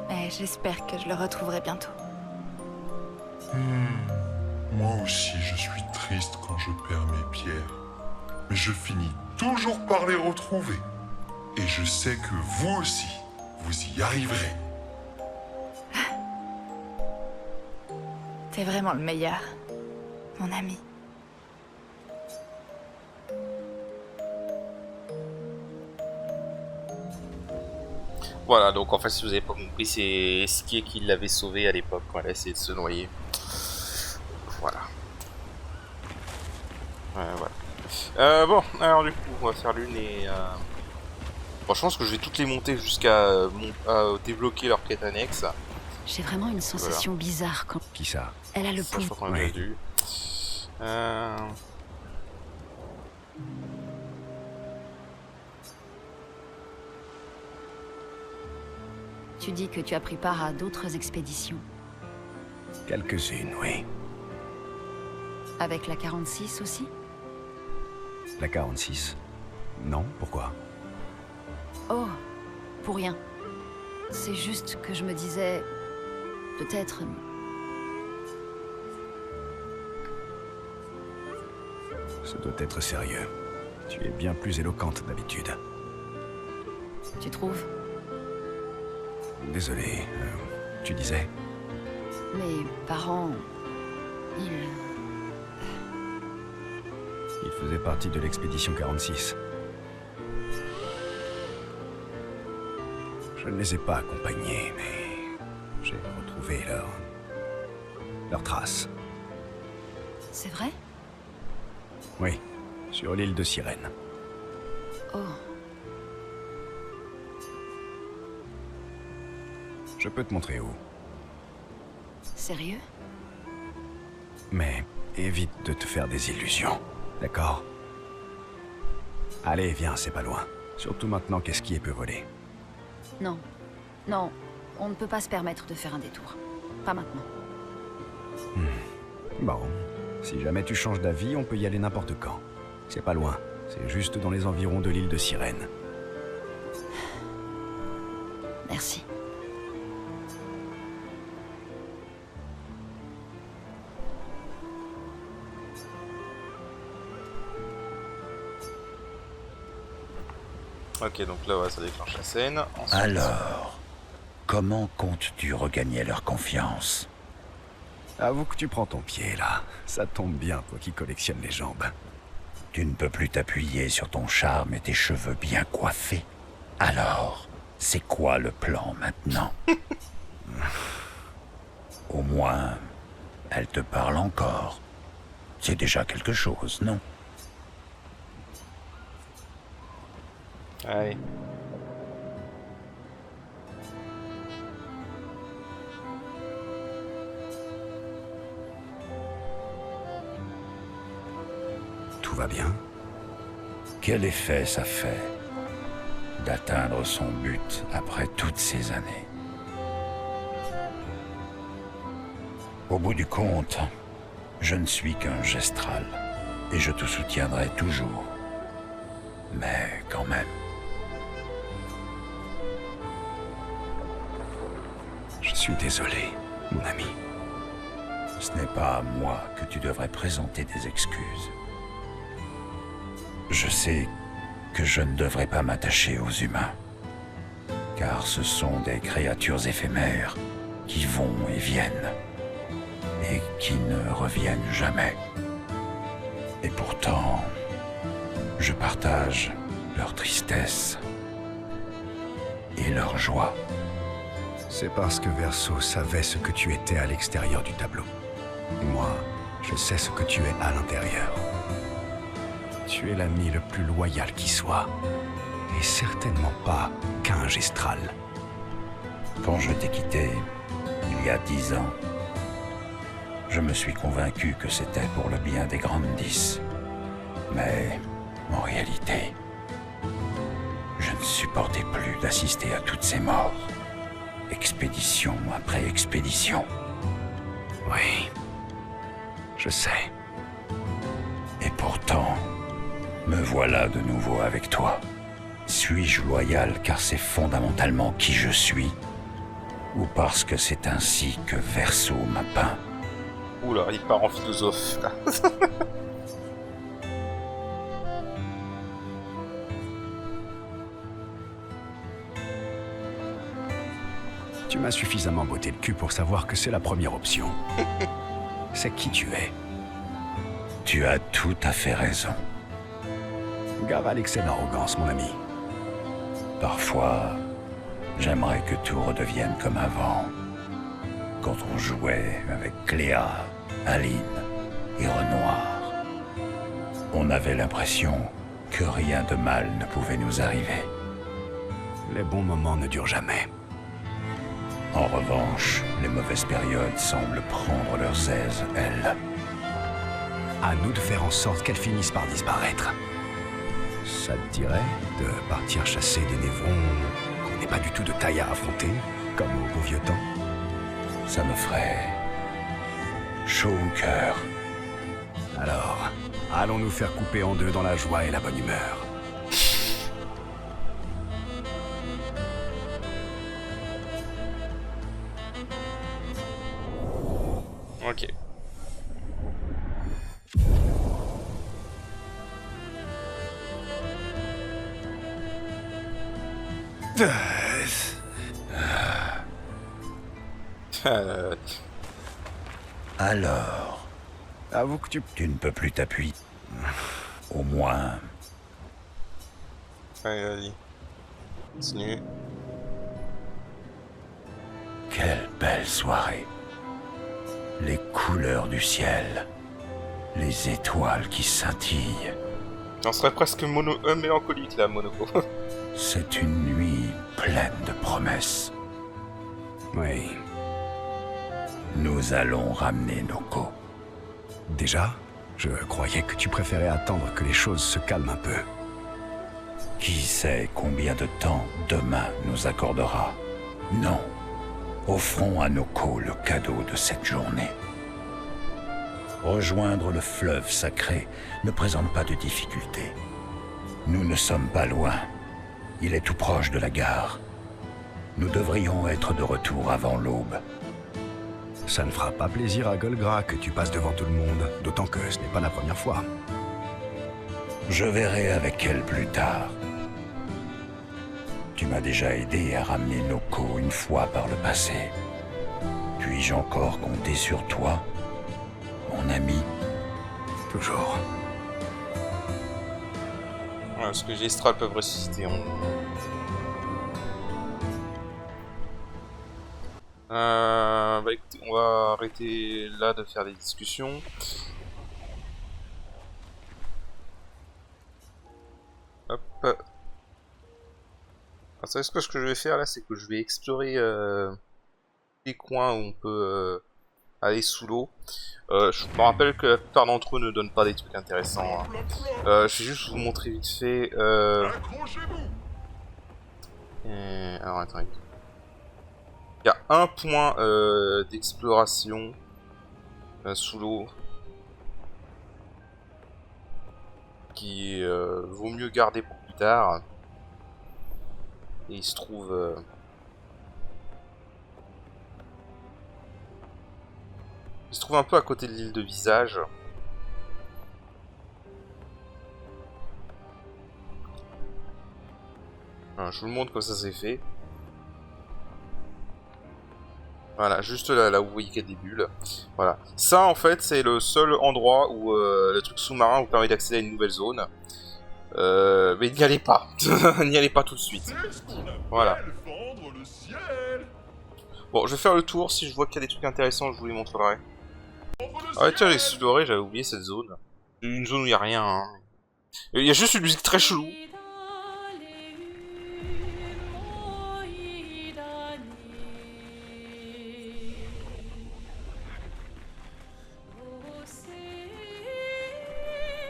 Mais j'espère que je le retrouverai bientôt. Moi aussi, je suis triste quand je perds mes pierres. Mais je finis toujours par les retrouver. Et je sais que vous aussi, vous y arriverez. T'es vraiment le meilleur, mon ami. Voilà, donc en fait, si vous avez pas compris, c'est Esquier qui l'avait sauvé à l'époque quand elle a essayé de se noyer. Voilà. Voilà. Bon, alors du coup, on va faire l'une et... Bon, je pense que je vais toutes les monter jusqu'à débloquer leur quête annexe. J'ai vraiment une sensation bizarre quand Qui ça? elle a le Ça, je pouvoir. crois qu'on a déjà vu. Tu dis que tu as pris part à d'autres expéditions. Quelques-unes, oui. Avec la 46 aussi? La 46? Non, pourquoi? Oh, pour rien. C'est juste que je me disais... Peut-être... Ça doit être sérieux. Tu es bien plus éloquente d'habitude. Tu trouves? Désolé, tu disais? Mes parents... Il faisait partie de l'expédition 46. Je ne les ai pas accompagnés, mais j'ai retrouvé leurs traces. C'est vrai? Oui, sur l'île de Sirène. Oh, Je peux te montrer où. sérieux? Mais évite de te faire des illusions, d'accord? Allez, viens, c'est pas loin. Surtout maintenant qu'Esquier peut voler. Non. Non, on ne peut pas se permettre de faire un détour. Pas maintenant. Bon, si jamais tu changes d'avis, on peut y aller n'importe quand. C'est pas loin, c'est juste dans les environs de l'île de Sirène. Merci. Ok, donc là, ouais, ça déclenche la scène. Ensuite... Alors, comment comptes-tu regagner leur confiance? Avoue que tu prends ton pied, là. Ça tombe bien, toi qui collectionnes les jambes. Tu ne peux plus t'appuyer sur ton charme et tes cheveux bien coiffés. Alors, c'est quoi le plan maintenant? Au moins, elle te parle encore. C'est déjà quelque chose, non? Allez. Tout va bien? Quel effet ça fait d'atteindre son but après toutes ces années? Au bout du compte, je ne suis qu'un gestral et je te soutiendrai toujours. Mais quand même. Je suis désolé, mon ami. Ce n'est pas à moi que tu devrais présenter des excuses. Je sais que je ne devrais pas m'attacher aux humains, car ce sont des créatures éphémères qui vont et viennent, et qui ne reviennent jamais. Et pourtant, je partage leur tristesse et leur joie. C'est parce que Verso savait ce que tu étais à l'extérieur du tableau. Moi, je sais ce que tu es à l'intérieur. Tu es l'ami le plus loyal qui soit. Et certainement pas qu'un gestral. Quand je t'ai quitté, il y a 10 ans, je me suis convaincu que c'était pour le bien des Grandes 10. Mais, en réalité, je ne supportais plus d'assister à toutes ces morts. Expédition après expédition. Oui, je sais. Et pourtant, me voilà de nouveau avec toi. Suis-je loyal car c'est fondamentalement qui je suis? Ou parce que c'est ainsi que Verso m'a peint? Oula, il part en philosophe, là. Tu m'as suffisamment botté le cul pour savoir que c'est la première option. C'est qui tu es. Tu as tout à fait raison. Gare à l'excès d'arrogance, mon ami. Parfois, j'aimerais que tout redevienne comme avant. Quand on jouait avec Cléa, Aline et Renoir. On avait l'impression que rien de mal ne pouvait nous arriver. Les bons moments ne durent jamais. En revanche, les mauvaises périodes semblent prendre leurs aises, elles. À nous de faire en sorte qu'elles finissent par disparaître. Ça te dirait de partir chasser des névrons qu'on n'est pas du tout de taille à affronter, comme au beau vieux temps? Ça me ferait chaud au cœur. Alors, allons nous faire couper en deux dans la joie et la bonne humeur. Ok. Alors, Avoue que tu ne peux plus t'appuyer. Au moins, Allez, vas-y. Continue. Quelle belle soirée. Les couleurs du ciel. Les étoiles qui scintillent. On serait presque mélancolique là, Monaco. C'est une nuit pleine de promesses. Oui. Nous allons ramener Noko. Déjà, je croyais que tu préférais attendre que les choses se calment un peu. Qui sait combien de temps demain nous accordera? Non. Offrons à Noko le cadeau de cette journée. Rejoindre le fleuve sacré ne présente pas de difficulté. Nous ne sommes pas loin. Il est tout proche de la gare. Nous devrions être de retour avant l'aube. Ça ne fera pas plaisir à Golgra que tu passes devant tout le monde, d'autant que ce n'est pas la première fois. Je verrai avec elle plus tard. Tu m'as déjà aidé à ramener Noko une fois par le passé. Puis-je encore compter sur toi, mon ami? Toujours. Ouais, parce que les Estrales peuvent ressusciter. Bah écoutez, on va arrêter là de faire des discussions. Hop. Alors, savez ce que je vais faire là, c'est que je vais explorer les coins où on peut aller sous l'eau. Je me rappelle que la plupart d'entre eux ne donnent pas des trucs intéressants. Hein. Je vais juste vous montrer vite fait. Alors attendez. Il y a un point d'exploration sous l'eau qui vaut mieux garder pour plus tard. Et il se trouve un peu à côté de l'île de Visage. Alors, je vous le montre comme ça c'est fait. Voilà, juste là où vous voyez qu'il y a des bulles. Voilà. Ça, en fait, c'est le seul endroit où le truc sous-marin vous permet d'accéder à une nouvelle zone. Mais n'y allez pas. N'y allez pas tout de suite. Voilà. Bon, je vais faire le tour. Si je vois qu'il y a des trucs intéressants, je vous les montrerai. Ah tiens, j'ai exploré, j'avais oublié cette zone. Une zone où il n'y a rien. Hein. Il y a juste une musique très chelou.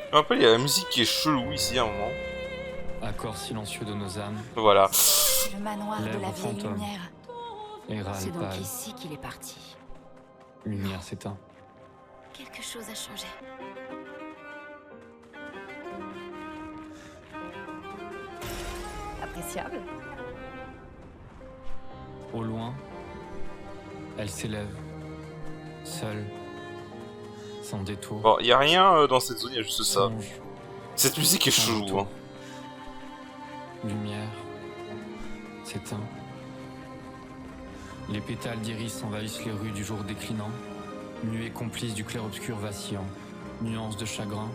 Je me rappelle, il y a la musique qui est chelou ici à un moment. Accord silencieux de nos âmes. Voilà. Le manoir de la Lèvres vieille fantômes. lumière. Et C'est râle donc pâle. ici qu'il est parti. Lumière s'éteint. Quelque chose a changé. Appréciable. Au loin, elle s'élève. Seule. Sans détour. Bon, il n'y a rien dans cette zone, il y a juste ça. Songe. Cette musique est chelou. Hein. Lumière. S'éteint. Les pétales d'iris envahissent les rues du jour déclinant. Nuée complice du clair-obscur vacillant. Nuances de chagrin.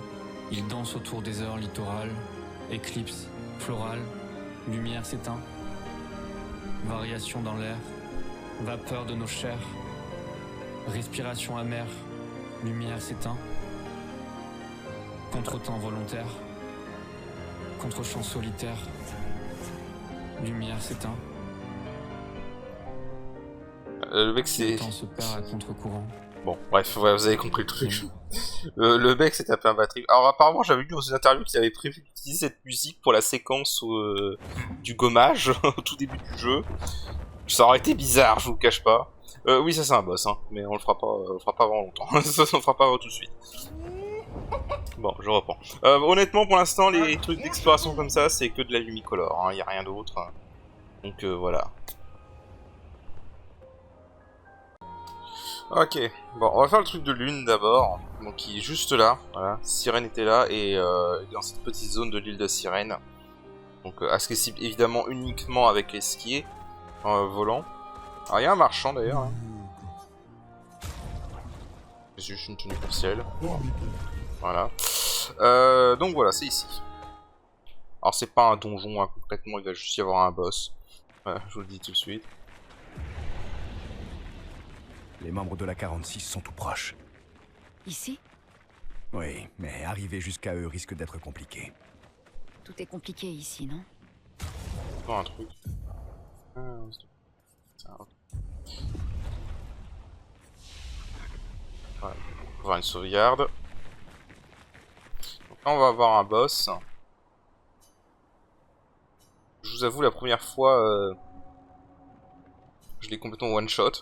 Ils dansent autour des heures littorales. Éclipse. Florale. Lumière s'éteint. Variation dans l'air. Vapeur de nos chairs. Respiration amère. Lumière s'éteint. Contretemps volontaire. Contre-champ solitaire. Lumière s'éteint. Le mec c'est... Le temps se perd à contre-courant. Bon, bref, ouais, vous avez compris le truc. Le mec s'est tapé un batterie. Alors apparemment j'avais lu dans une interview qu'il avait prévu d'utiliser cette musique pour la séquence du gommage au tout début du jeu. Ça aurait été bizarre, je vous le cache pas. Oui, ça c'est un boss, hein, mais on le fera pas avant longtemps. Ça on le fera pas avant tout de suite. Bon, je reprends. Honnêtement, pour l'instant, les trucs d'exploration comme ça, c'est que de la lumicolore, hein, y a rien d'autre. Donc voilà. Ok, bon, on va faire le truc de lune d'abord, donc qui est juste là, voilà, Sirène était là, et dans cette petite zone de l'île de Sirène, donc accessible évidemment uniquement avec l'esquier, volant. Alors il y a un marchand d'ailleurs, hein. C'est juste une tenue pour ciel, voilà. Donc voilà, c'est ici. Alors c'est pas un donjon, hein, concrètement, il va juste y avoir un boss, je vous le dis tout de suite. Les membres de la 46 sont tout proches. Ici? Oui, mais arriver jusqu'à eux risque d'être compliqué. Tout est compliqué ici, non? Encore un truc. Ça, ok. Voilà, on va avoir une sauvegarde. Donc là, on va avoir un boss. Je vous avoue, la première fois, je l'ai complètement one shot.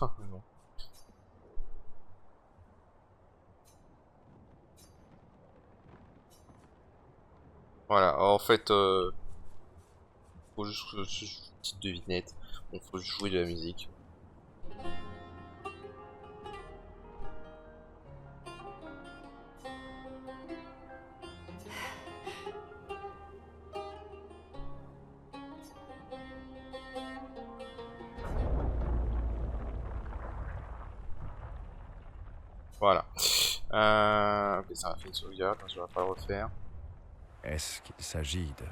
Voilà, en fait, faut juste une petite devinette. Bon, faut juste jouer de la musique. Voilà. Ok, ça m'a fait une sauvegarde, je vais pas le refaire. Est-ce qu'il s'agit de...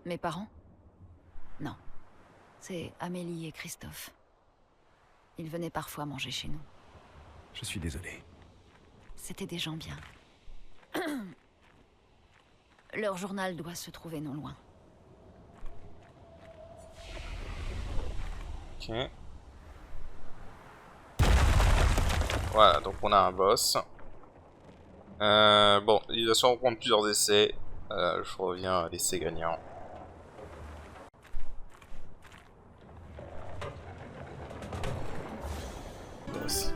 Mes parents? Non. C'est Amélie et Christophe. Ils venaient parfois manger chez nous. Je suis désolé. C'était des gens bien. Leur journal doit se trouver non loin. Ok. Voilà, donc on a un boss. Bon, il va sûrement prendre plusieurs essais. Je reviens à l'essai gagnant. Boss.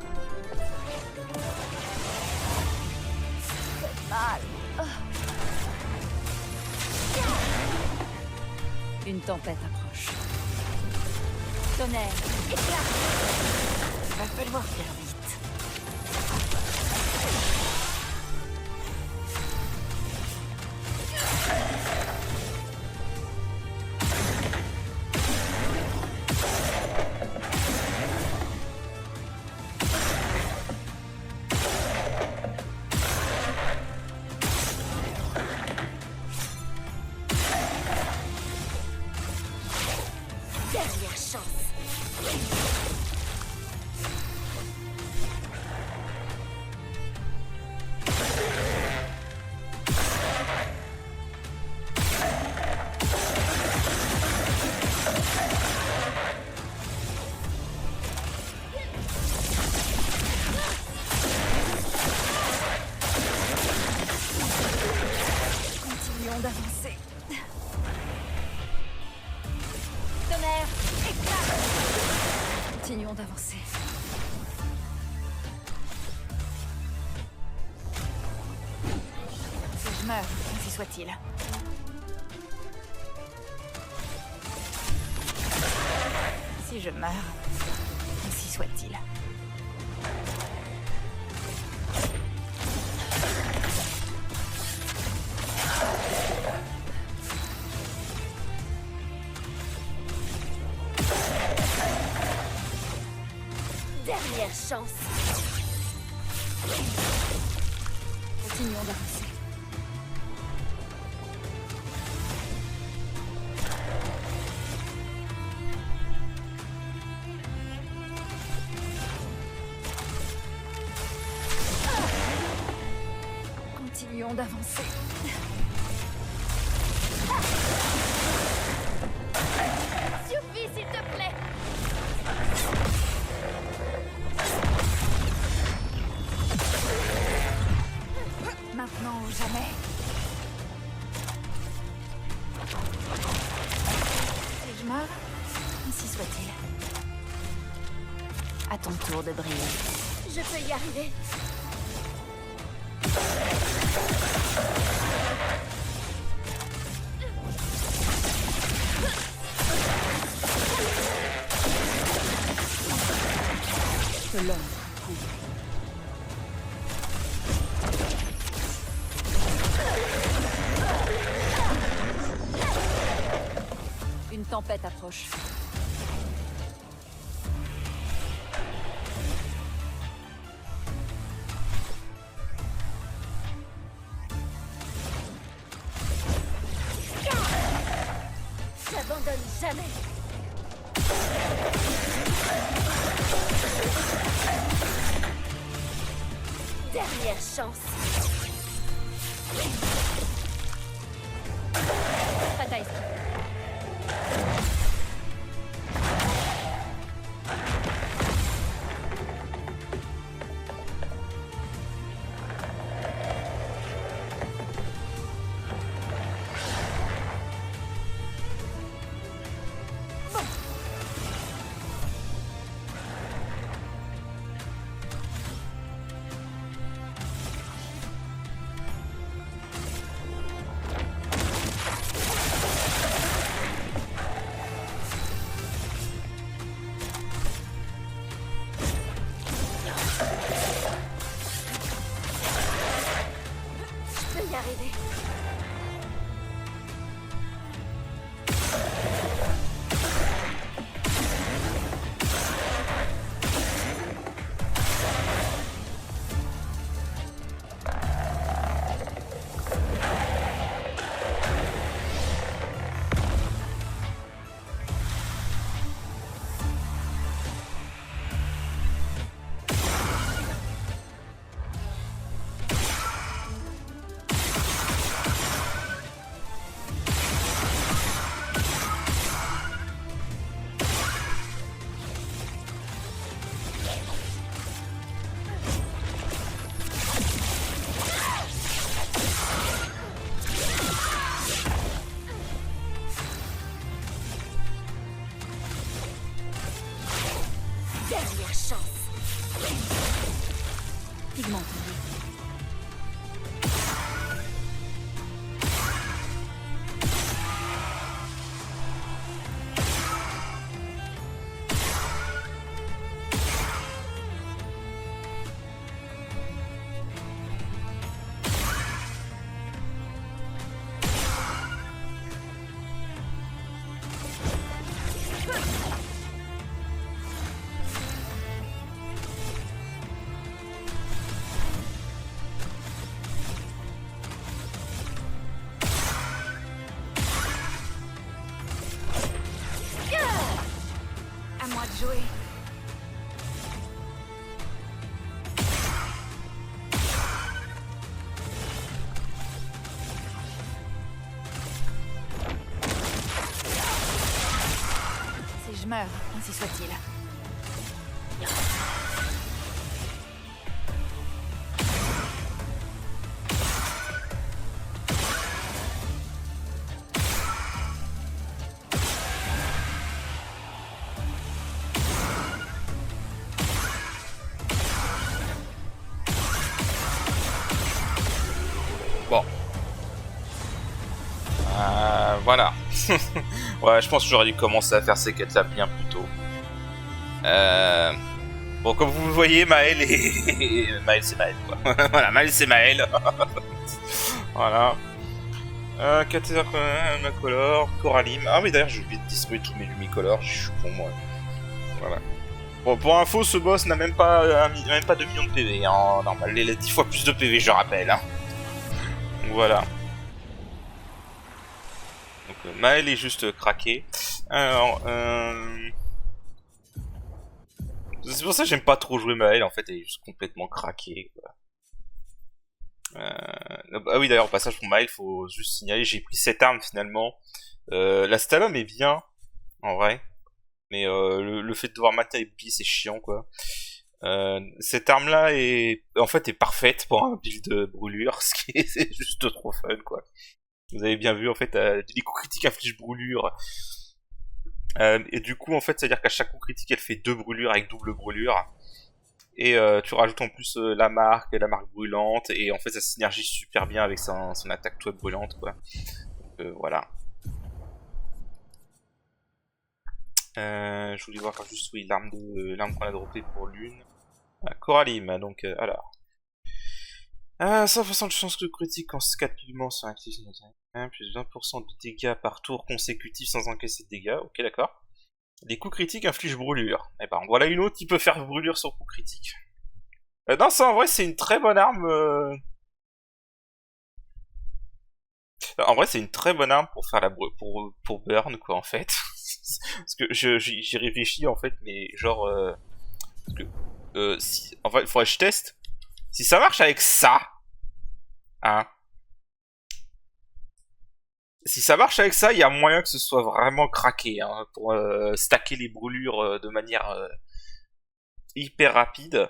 Une tempête approche. Tonnerre, éclat. Va falloir faire vite. Dernière chance. Continuons d'avancer. Tonnerre, éclat. Continuons d'avancer. Si je meurs, ainsi soit-il. Si je meurs, ainsi soit-il. Dernière chance. Continuons d'avancer. Continuons d'avancer. Suffit, s'il te plaît. Maintenant ou jamais. Si je meurs, ainsi soit-il. À ton tour de briller. Je peux y arriver. Que l'homme Une tempête approche. J'abandonne jamais. Dernière chance. Bataille. Je peux y arriver. Dernière chance. Pigment tendu. À moi de jouer. Si je meurs, ainsi soit-il. Bon. Voilà. Ouais, je pense que j'aurais dû commencer à faire ces quêtes-là bien plus tôt. Bon, comme vous le voyez, Maël et... Maël, c'est Maël, quoi. Voilà, Maël, c'est Maël. Voilà. Macolor, Coralim. Ah oui, d'ailleurs, j'ai oublié de distribuer tous mes Lumicolor. Je suis con, moi. Voilà. Bon, pour info, ce boss n'a même pas 2 millions de PV. Hein. Normal, il a 10 fois plus de PV, je rappelle. Hein. Donc, voilà. Donc, Maël est juste craqué. Alors, c'est pour ça que j'aime pas trop jouer Maël, en fait, elle est juste complètement craquée, quoi. Ah oui, d'ailleurs, au passage, pour Maël, faut juste signaler, j'ai pris cette arme, finalement. La Stalom est bien, en vrai. Mais le fait de devoir mater les boucliers, c'est chiant, quoi. Cette arme-là est, en fait, est parfaite pour un build de brûlure, ce qui est c'est juste trop fun, quoi. Vous avez bien vu, en fait, les coups critiques infligent brûlure. Et du coup, en fait, c'est-à-dire qu'à chaque coup critique, elle fait 2 brûlures avec double brûlure. Et tu rajoutes en plus la marque brûlante. Et en fait, ça synergie super bien avec son attaque toit brûlante, quoi. Donc, voilà. Je voulais voir juste, oui, l'arme qu'on a droppée pour l'une. Coralim, donc, alors. 100% de chance de critique en 4 pigments sur activité plus 20% de dégâts par tour consécutif sans encaisser de dégâts. Ok, d'accord. Les coups critiques infligent brûlure. Et ben voilà une autre qui peut faire brûlure sur coup critique. Non, ça en vrai c'est une très bonne arme. En vrai c'est une très bonne arme pour faire pour burn quoi en fait. Parce que j'y réfléchis en fait, mais genre... parce que, si, en fait, il faudrait que je teste. Si ça marche avec ça... Hein. Si ça marche avec ça, il y a moyen que ce soit vraiment craqué, hein, pour stacker les brûlures de manière hyper rapide.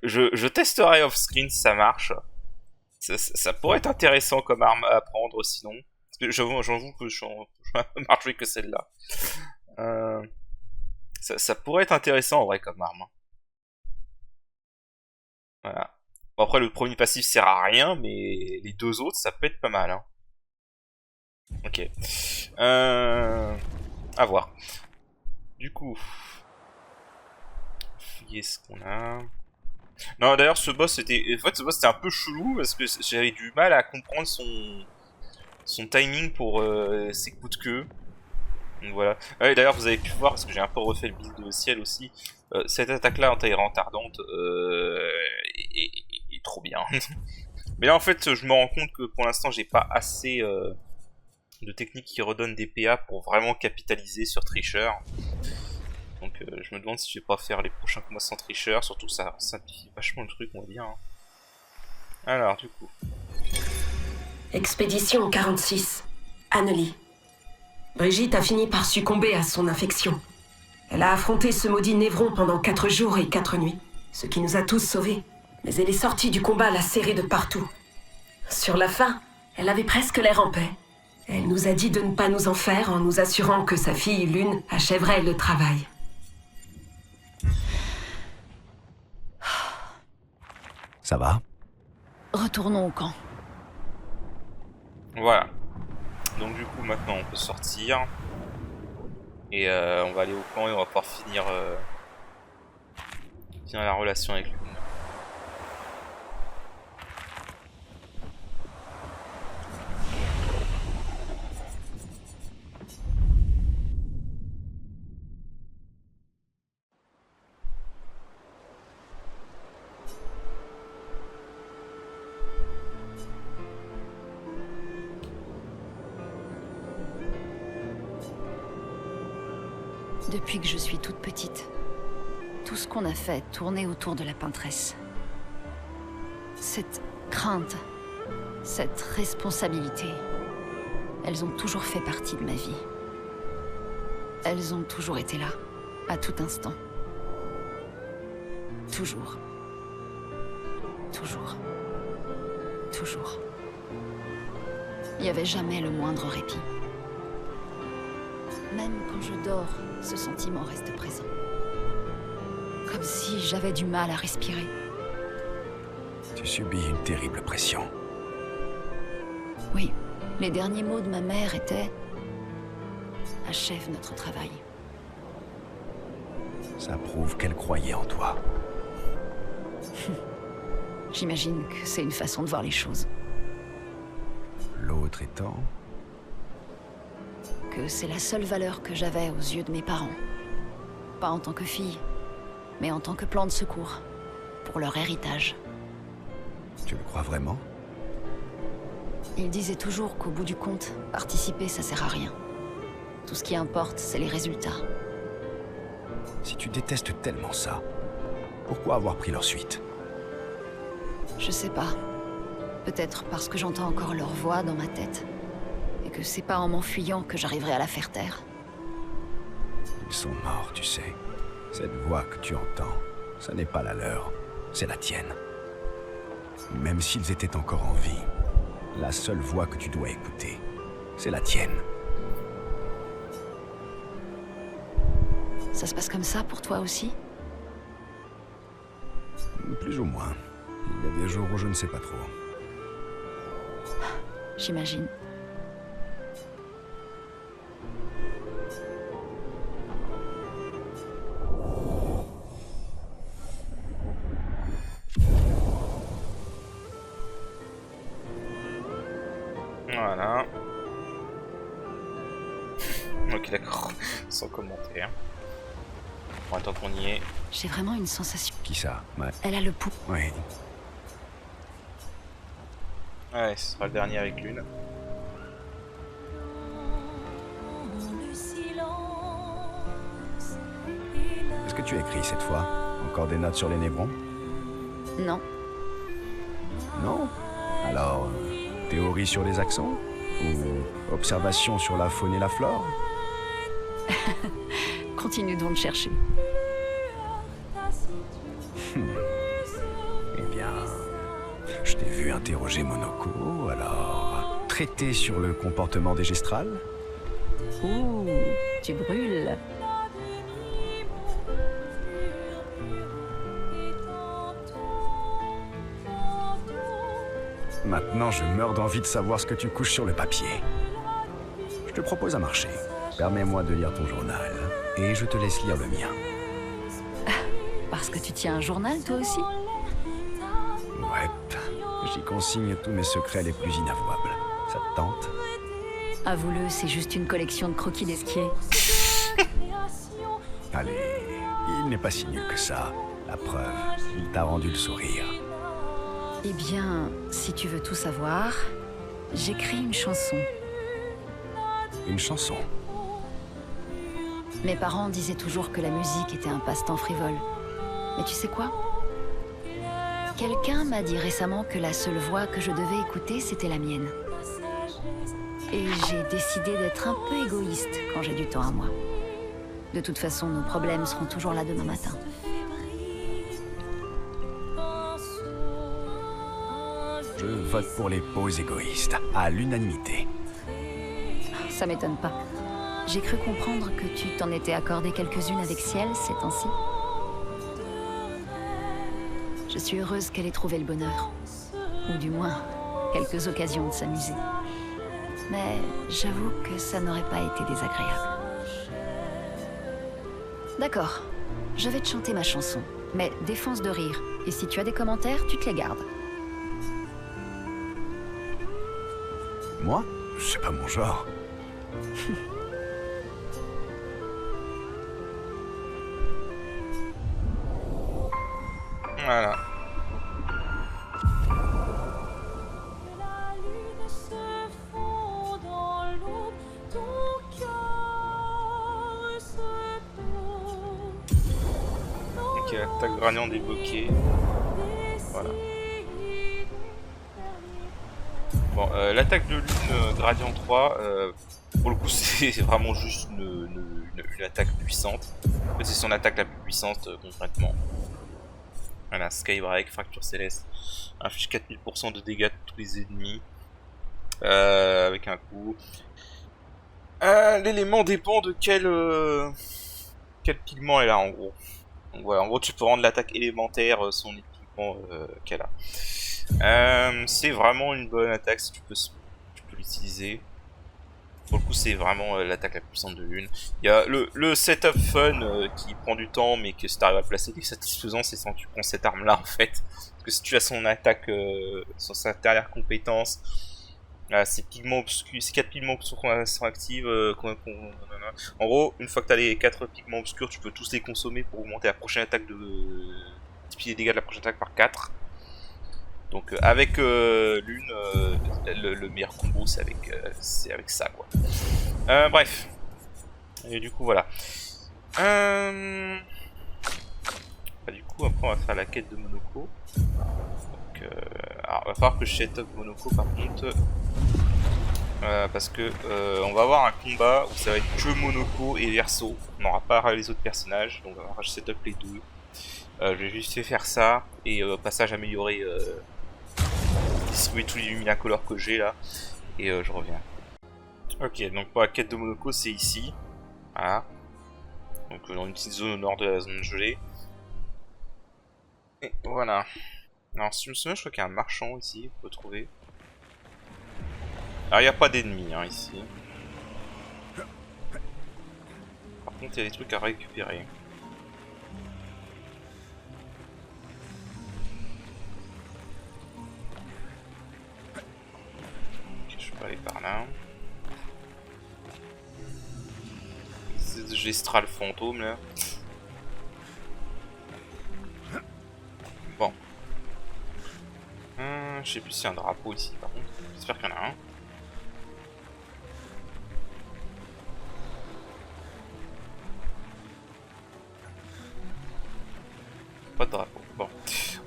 Je testerai off-screen si ça marche. Ça pourrait être intéressant comme arme à prendre sinon. Parce que j'avoue que je marcherai que celle-là. Ça pourrait être intéressant en vrai comme arme. Voilà. Bon, après le premier passif sert à rien, mais les deux autres ça peut être pas mal. Hein. Ok. À voir. Du coup. Fouiller ce qu'on a. Non, d'ailleurs, ce boss était. En fait, ce boss c'était un peu chelou parce que j'avais du mal à comprendre son timing pour ses coups de queue. Donc voilà. Ouais, d'ailleurs, vous avez pu voir parce que j'ai un peu refait le build au ciel aussi. Cette attaque-là en taille retardante est trop bien. Mais là, en fait, je me rends compte que pour l'instant, j'ai pas assez de techniques qui redonnent des PA pour vraiment capitaliser sur Tricher. Donc je me demande si je vais pas faire les prochains combats sans Tricher, surtout ça simplifie vachement le truc on va dire. Hein. Alors du coup. Expédition 46. Annelie. Brigitte a fini par succomber à son infection. Elle a affronté ce maudit Névron pendant 4 jours et 4 nuits, ce qui nous a tous sauvés. Mais elle est sortie du combat lacérée de partout. Sur la fin, elle avait presque l'air en paix. Elle nous a dit de ne pas nous en faire en nous assurant que sa fille Lune achèverait le travail. Ça va? Retournons au camp. Voilà. Donc du coup maintenant on peut sortir. Et on va aller au camp et on va pouvoir finir la relation avec Lune. Depuis que je suis toute petite, tout ce qu'on a fait tournait autour de la peintresse. Cette crainte, cette responsabilité, elles ont toujours fait partie de ma vie. Elles ont toujours été là, à tout instant. Toujours. Toujours. Toujours. Il n'y avait jamais le moindre répit. Même quand je dors, ce sentiment reste présent. Comme si j'avais du mal à respirer. Tu subis une terrible pression. Oui, les derniers mots de ma mère étaient « Achève notre travail ». Ça prouve qu'elle croyait en toi. J'imagine que c'est une façon de voir les choses. L'autre étant... que c'est la seule valeur que j'avais aux yeux de mes parents. Pas en tant que fille, mais en tant que plan de secours, pour leur héritage. Tu le crois vraiment? Ils disaient toujours qu'au bout du compte, participer, ça sert à rien. Tout ce qui importe, c'est les résultats. Si tu détestes tellement ça, pourquoi avoir pris leur suite? Je sais pas. Peut-être parce que j'entends encore leur voix dans ma tête. Et que c'est pas en m'enfuyant que j'arriverai à la faire taire. Ils sont morts, tu sais. Cette voix que tu entends, ça n'est pas la leur, c'est la tienne. Même s'ils étaient encore en vie, la seule voix que tu dois écouter, c'est la tienne. Ça se passe comme ça pour toi aussi? Plus ou moins. Il y a des jours où je ne sais pas trop. J'imagine. Voilà. Ok, d'accord. Sans commentaire. Bon, attends qu'on y est. J'ai vraiment une sensation. Qui ça? Ouais. Elle a le pouls. Oui. Ouais, ce sera le dernier avec Lune. Le silence tu écris cette fois? Encore des notes sur les névrons? Non. Non? Alors, théorie sur les accents? Ou observation sur la faune et la flore? Continue donc de chercher. Eh bien, je t'ai vu interroger Monoko, alors... Traiter sur le comportement des gestrales? Ouh, tu brûles. Maintenant, je meurs d'envie de savoir ce que tu couches sur le papier. Je te propose un marché. Permets-moi de lire ton journal, et je te laisse lire le mien. Parce que tu tiens un journal, toi aussi? Ouais, j'y consigne tous mes secrets les plus inavouables. Ça te tente? Avoue-le, c'est juste une collection de croquis d'esquier. Allez, il n'est pas si nul que ça. La preuve, il t'a rendu le sourire. Eh bien, si tu veux tout savoir, j'écris une chanson. Une chanson? Mes parents disaient toujours que la musique était un passe-temps frivole. Mais tu sais quoi? Quelqu'un m'a dit récemment que la seule voix que je devais écouter, c'était la mienne. Et j'ai décidé d'être un peu égoïste quand j'ai du temps à moi. De toute façon, nos problèmes seront toujours là demain matin. Je vote pour les pauses égoïstes, à l'unanimité. Ça m'étonne pas. J'ai cru comprendre que tu t'en étais accordé quelques-unes avec Ciel ces temps-ci. Je suis heureuse qu'elle ait trouvé le bonheur. Ou du moins, quelques occasions de s'amuser. Mais j'avoue que ça n'aurait pas été désagréable. D'accord, je vais te chanter ma chanson. Mais défense de rire. Et si tu as des commentaires, tu te les gardes. Moi? C'est pas mon genre. Voilà. Ok, attaque Granion débloquée. Voilà. Bon, l'attaque de lune Gradient 3, pour le coup c'est vraiment juste une attaque puissante. En fait c'est son attaque la plus puissante concrètement. Voilà, Skybreak, Fracture Céleste, inflige 4000% de dégâts de tous les ennemis. Avec un coup. L'élément dépend de quel pigment elle a en gros. Donc voilà, en gros tu peux rendre l'attaque élémentaire son équipement qu'elle a. C'est vraiment une bonne attaque si tu peux l'utiliser. Pour le coup c'est vraiment l'attaque la plus puissante de lune. Il y a le setup fun qui prend du temps mais que si tu arrives à placer des satisfaisants c'est quand tu prends cette arme là en fait. Parce que si tu as son attaque, sur sa dernière compétence, ces pigments obscurs, ces 4 pigments obscurs sont actifs. En gros, une fois que tu as les 4 pigments obscurs, tu peux tous les consommer pour augmenter la prochaine attaque multiplier les dégâts de la prochaine attaque par 4. Donc avec lune, le meilleur combo c'est avec ça quoi. Bref. Et du coup voilà. Du coup après on va faire la quête de Monoko. Donc alors il va falloir que je set up Monoko par contre. Parce que on va avoir un combat où ça va être que Monoko et Verso. On n'aura pas les autres personnages. Donc on va set up les deux. Je vais juste faire ça. Et passage amélioré. Distribuer tous les Luminacolor que j'ai là. Et je reviens. Ok, donc pour la quête de Monoko c'est ici. Voilà. Donc dans une petite zone au nord de la zone gelée. Et voilà. Alors si je me souviens, je crois qu'il y a un marchand ici, on peut trouver. Alors il n'y a pas d'ennemis hein, ici. Par contre il y a des trucs à récupérer. Ok, je peux aller par là. C'est Gestral fantôme là. Bon. Je sais plus s'il y a un drapeau ici par contre. J'espère qu'il y en a un. Pas de drapeau. Bon.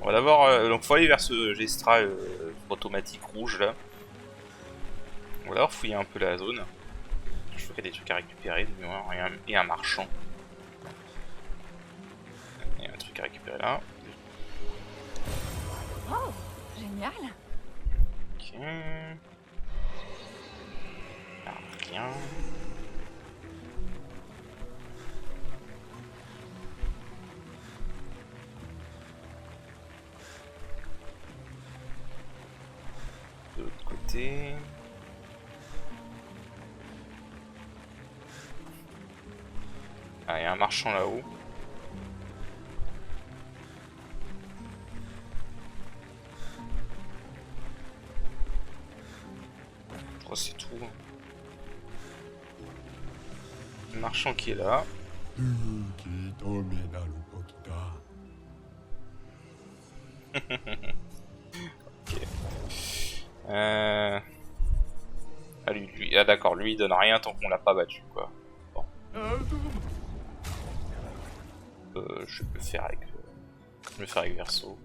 On va d'abord... donc faut aller vers ce Gestra automatique rouge là. On va d'abord fouiller un peu la zone. Je vois qu'il y a des trucs à récupérer, et un marchand. Il y a un truc à récupérer là. Oh, génial. Ok. Ah, rien. De l'autre côté. Ah, il y a un marchand là-haut. Je crois que c'est tout. Le marchand qui est là. Ok. Ah, lui. Ah d'accord, lui il donne rien tant qu'on l'a pas battu quoi. Bon. Je peux faire avec. Je vais le faire avec Verso.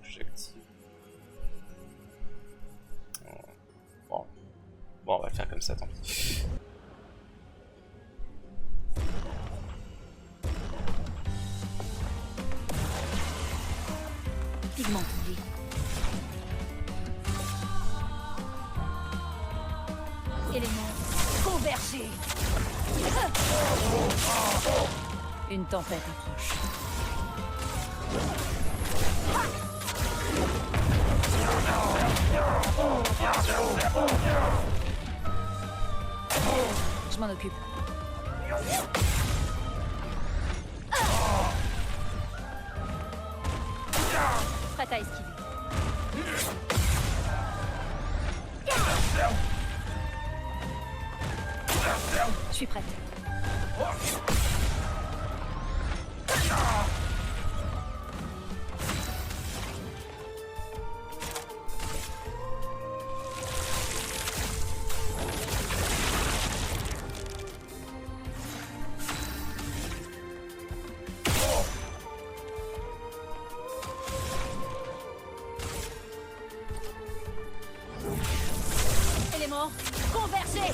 J'active. Bon, on va le faire comme ça, tant pis. Pigment, oui. Élément convergé. Une tempête approche. Je m'en occupe. Prête à esquiver. Je suis prête. Élément convergé.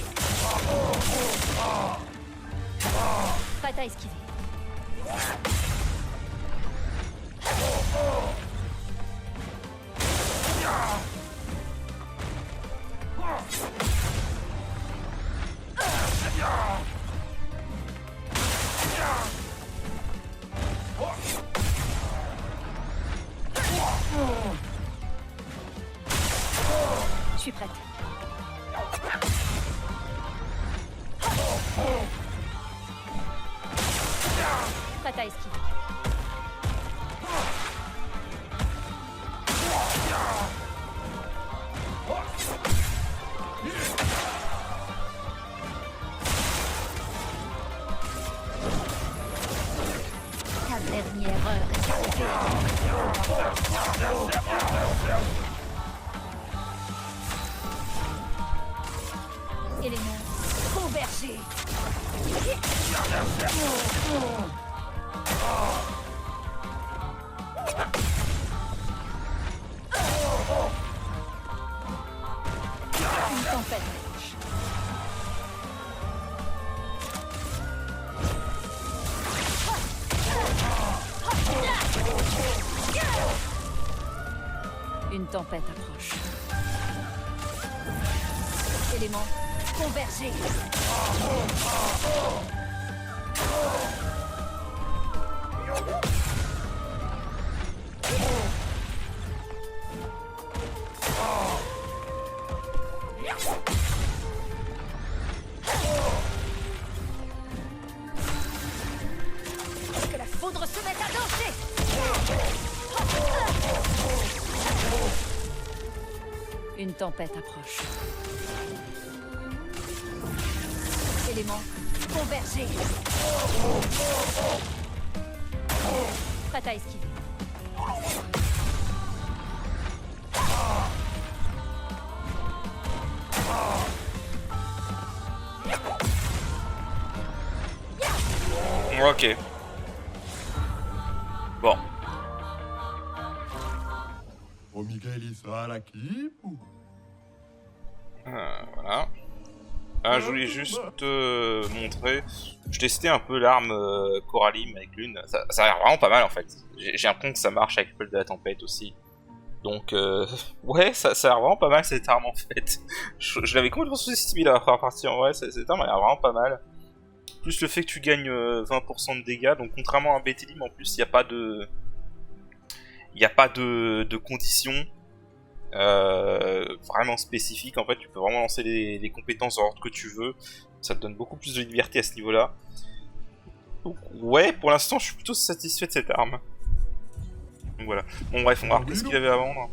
Prête à esquiver. Je suis prête. Prête à esquiver. Ta dernière heure est arrivée. Élément convergé. Une tempête approche. Une tempête approche. Élément convergé. Que la foudre se mette à danser. Une tempête approche. Élément convergé. Prête à esquiver. Ok. Bon. Oh, Miguel, il sera là qui? Voilà. Ah, je voulais juste montrer. Je testais un peu l'arme Coraline avec l'une. Ça a l'air vraiment pas mal en fait. J'ai l'impression que ça marche avec Pearl de la Tempête aussi. Donc, ouais, ça a l'air vraiment pas mal cette arme en fait. Je l'avais complètement sous-estimé la première partie. En vrai, cette arme a l'air vraiment pas mal. Plus le fait que tu gagnes 20% de dégâts. Donc, contrairement à Bétélim, en plus, il n'y a pas de. Il n'y a pas de conditions vraiment spécifiques. En fait, tu peux vraiment lancer les compétences dans l'ordre que tu veux. Ça te donne beaucoup plus de liberté à ce niveau-là. Donc, ouais, pour l'instant, je suis plutôt satisfait de cette arme. Donc voilà. Bon, bref, on va voir qu'est-ce qu'il avait à vendre.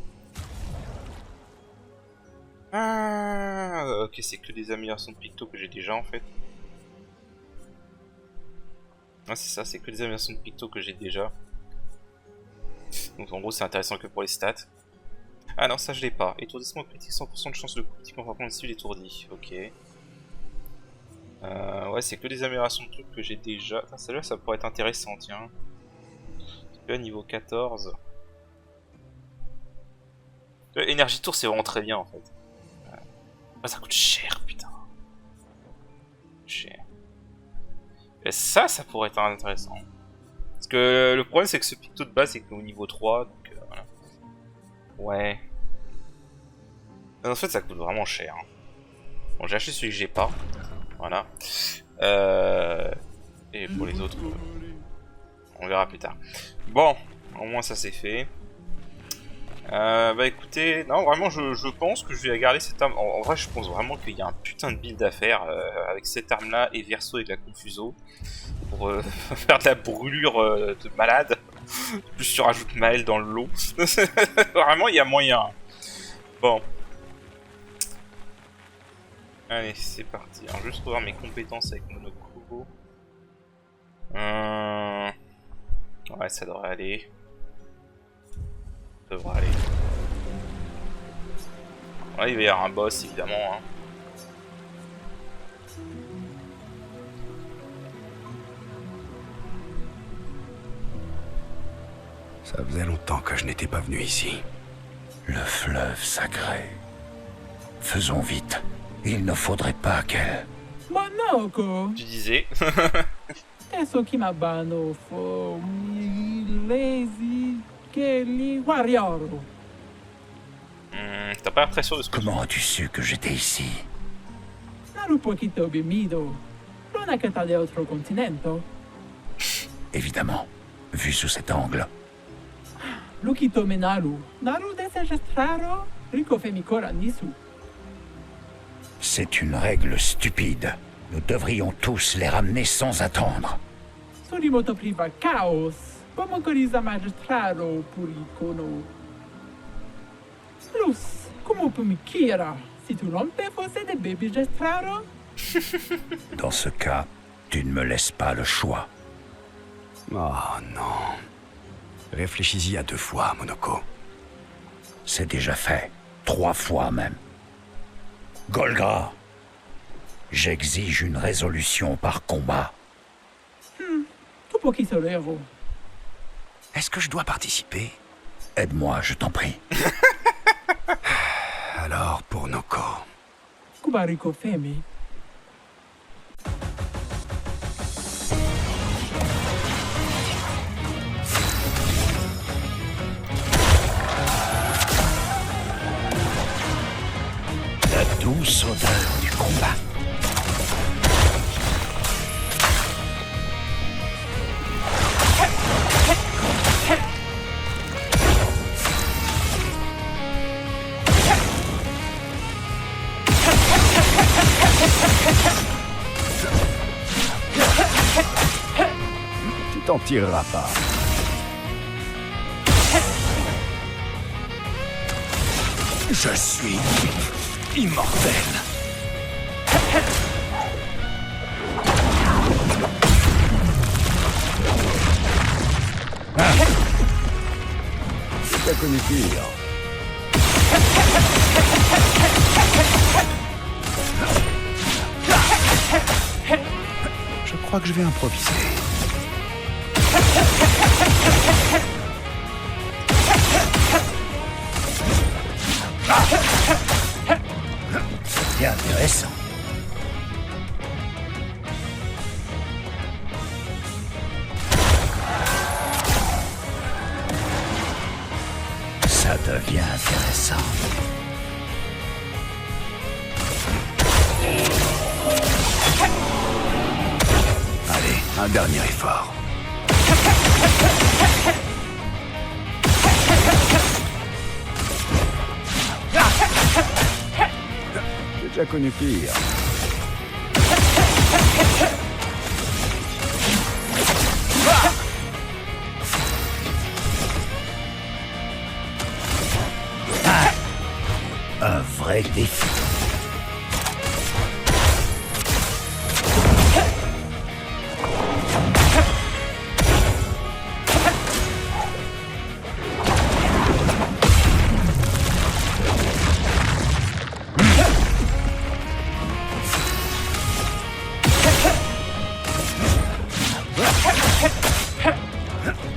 Ah, ok, c'est que des améliorations de picto que j'ai déjà en fait. Ah, c'est ça, c'est que des améliorations de picto que j'ai déjà. Donc en gros, c'est intéressant que pour les stats. Ah non, ça je l'ai pas. Étourdissement critique, 100% de chance de coup critique en frappant dessus l'étourdi. Ok. Ouais, c'est que des améliorations de trucs que j'ai déjà. Celle-là, ça pourrait être intéressant, tiens. Là, niveau 14. Énergie Tour, c'est vraiment très bien en fait. Ah, ça coûte cher, putain. Cher. Et ça pourrait être intéressant. Parce que le problème, c'est que ce picto de base, c'est qu'au niveau 3, donc voilà. Ouais. En fait, ça coûte vraiment cher. Bon, j'ai acheté celui que j'ai pas. Voilà. Et pour les autres, on verra plus tard. Bon, au moins ça c'est fait. Bah écoutez, non vraiment je pense que je vais garder cette arme. En vrai je pense vraiment qu'il y a un putain de build à faire avec cette arme là et Verso avec la Confuso. Pour faire de la brûlure de malade. Plus tu rajoutes Maël dans le lot. Vraiment il y a moyen. Bon. Allez c'est parti. Alors juste revoir mes compétences avec Monoko. Ouais, ça devrait aller. Ça devrait aller. Là, il va y avoir un boss, évidemment. Hein. Ça faisait longtemps que je n'étais pas venu ici. Le fleuve sacré. Faisons vite. Il ne faudrait pas qu'elle... Monoko! Tu disais. Eso que mabano fo lazy Kelly Warrior. T'as pas l'air très sûr de ce que... Comment as-tu su que j'étais ici? Naru poquito bimido. Luna que ta de otro continento. Évidemment, vu sous cet angle. Lukito menaru. Naru desejestraro. Rico femicora nisu. C'est une règle stupide. Nous devrions tous les ramener sans attendre. Surimoto priva chaos. Como coriza magistraro puricono. Luz, como pumiquira. Si tu non te fosse de baby gestraro. Dans ce cas, tu ne me laisses pas le choix. Oh non. Réfléchis-y à 2 fois, Monoko. C'est déjà fait. 3 fois même. Golgra, j'exige une résolution par combat. Tu pochi solero. Est-ce que je dois participer? Aide-moi, je t'en prie. Alors, pour Noko. Kubarico femi. La douce odeur du combat. Tu t'en tireras pas. Je suis immortel. T'as connu pire. Je crois que je vais improviser. devient intéressant. Allez, un dernier effort. J'ai déjà connu pire. Un vrai défi.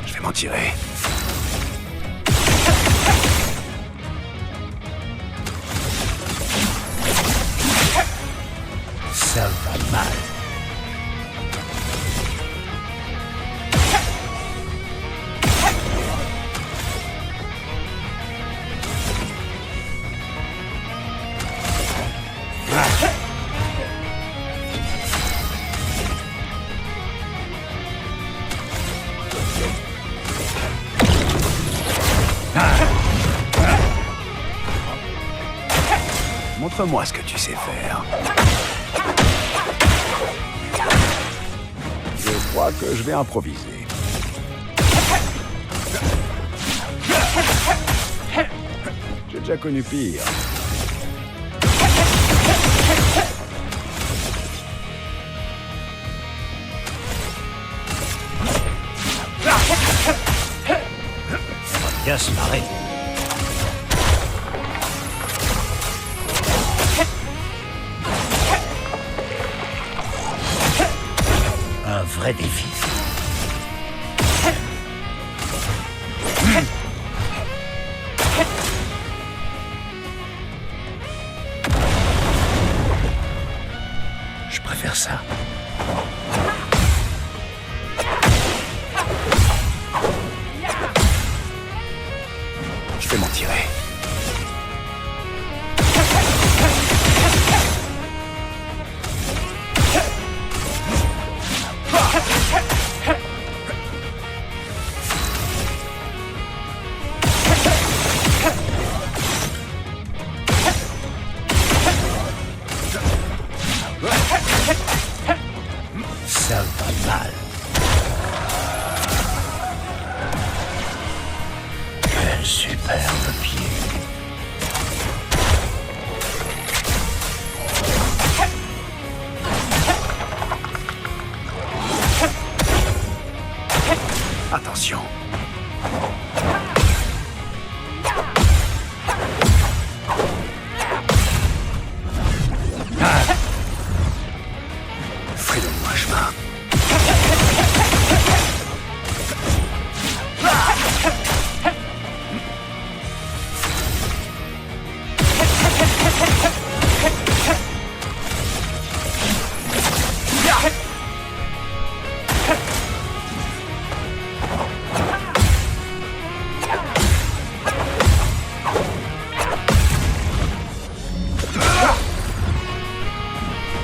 Je vais m'en tirer. Ça va mal. Montre-moi ce que tu sais faire. Je crois que je vais improviser. J'ai déjà connu pire. On va bien se marrer. Un vrai défi. Je préfère ça. Je vais m'en tirer. Ça va mal. Quel superbe pied. Attention. Fais-le-moi chemin.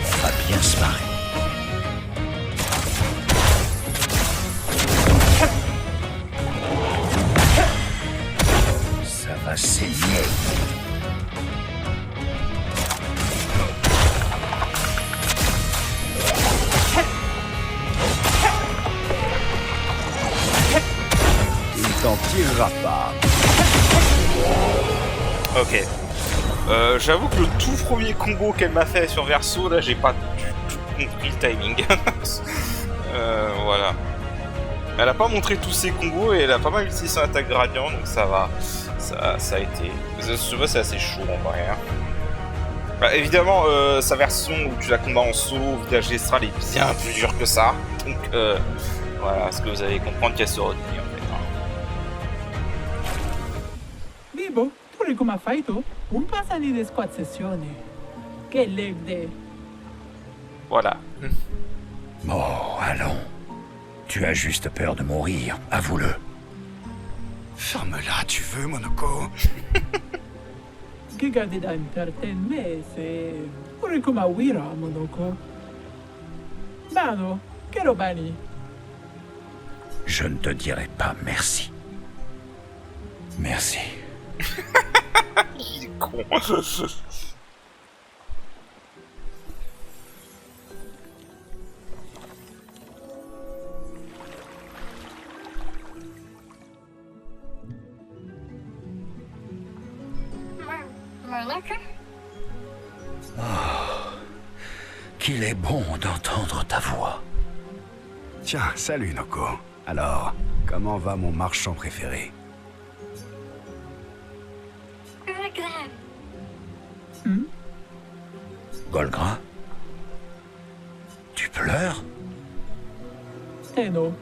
On va bien se marrer. Ça va saigner. Il t'en tirera pas. Ok. J'avoue que le tout premier combo qu'elle m'a fait sur Verso, là, j'ai pas du tout compris le timing. Voilà. Elle a pas montré tous ses combos et elle a pas mal utilisé son attaque gradient, donc ça va. Ça a été... Je vois, c'est assez chaud en vrai. Hein. Bah, évidemment, sa version où tu la combats en solo, village Estral est bien plus dur que ça. Donc voilà, ce que vous allez comprendre qu'elle se retenir en fait. Hein. Bibo, tu riesci come fai tu? Un passani di squad sessioni. Che legde. Voilà. Oh, allons. Tu as juste peur de mourir, avoue-le. Ferme-la, tu veux, Monoko? Che gade da intrattenere se... Pure come a Wira, Monoko. Bano, che roba lì? Je ne te dirai pas merci. Merci. Il est con. Qu'il est bon d'entendre ta voix. Tiens, salut, Noko. Alors, comment va mon marchand préféré? Golgrin? Tu pleures? Tenno.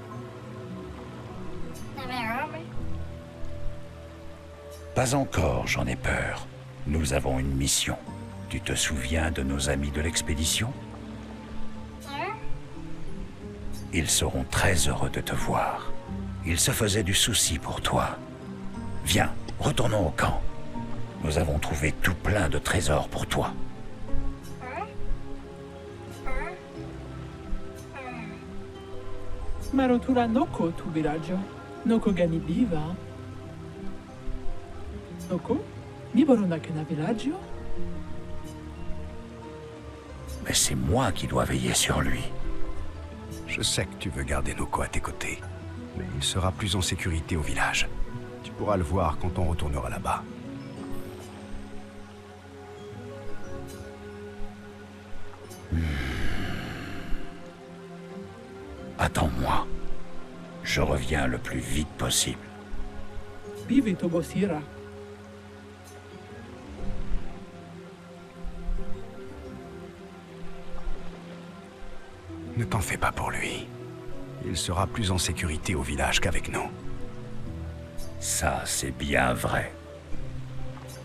Pas encore, j'en ai peur. Nous avons une mission. Tu te souviens de nos amis de l'expédition? Ils seront très heureux de te voir. Ils se faisaient du souci pour toi. Viens, retournons au camp. Nous avons trouvé tout plein de trésors pour toi. Marotura Noko tu villaggio. Noko gani viva. Noko? Miborona che na villaggio? Mais c'est moi qui dois veiller sur lui. Je sais que tu veux garder Noko à tes côtés, mais il sera plus en sécurité au village. Tu pourras le voir quand on retournera là-bas. Attends-moi. Je reviens le plus vite possible. Vivi Tobosira. Ne t'en fais pas pour lui. Il sera plus en sécurité au village qu'avec nous. Ça, c'est bien vrai.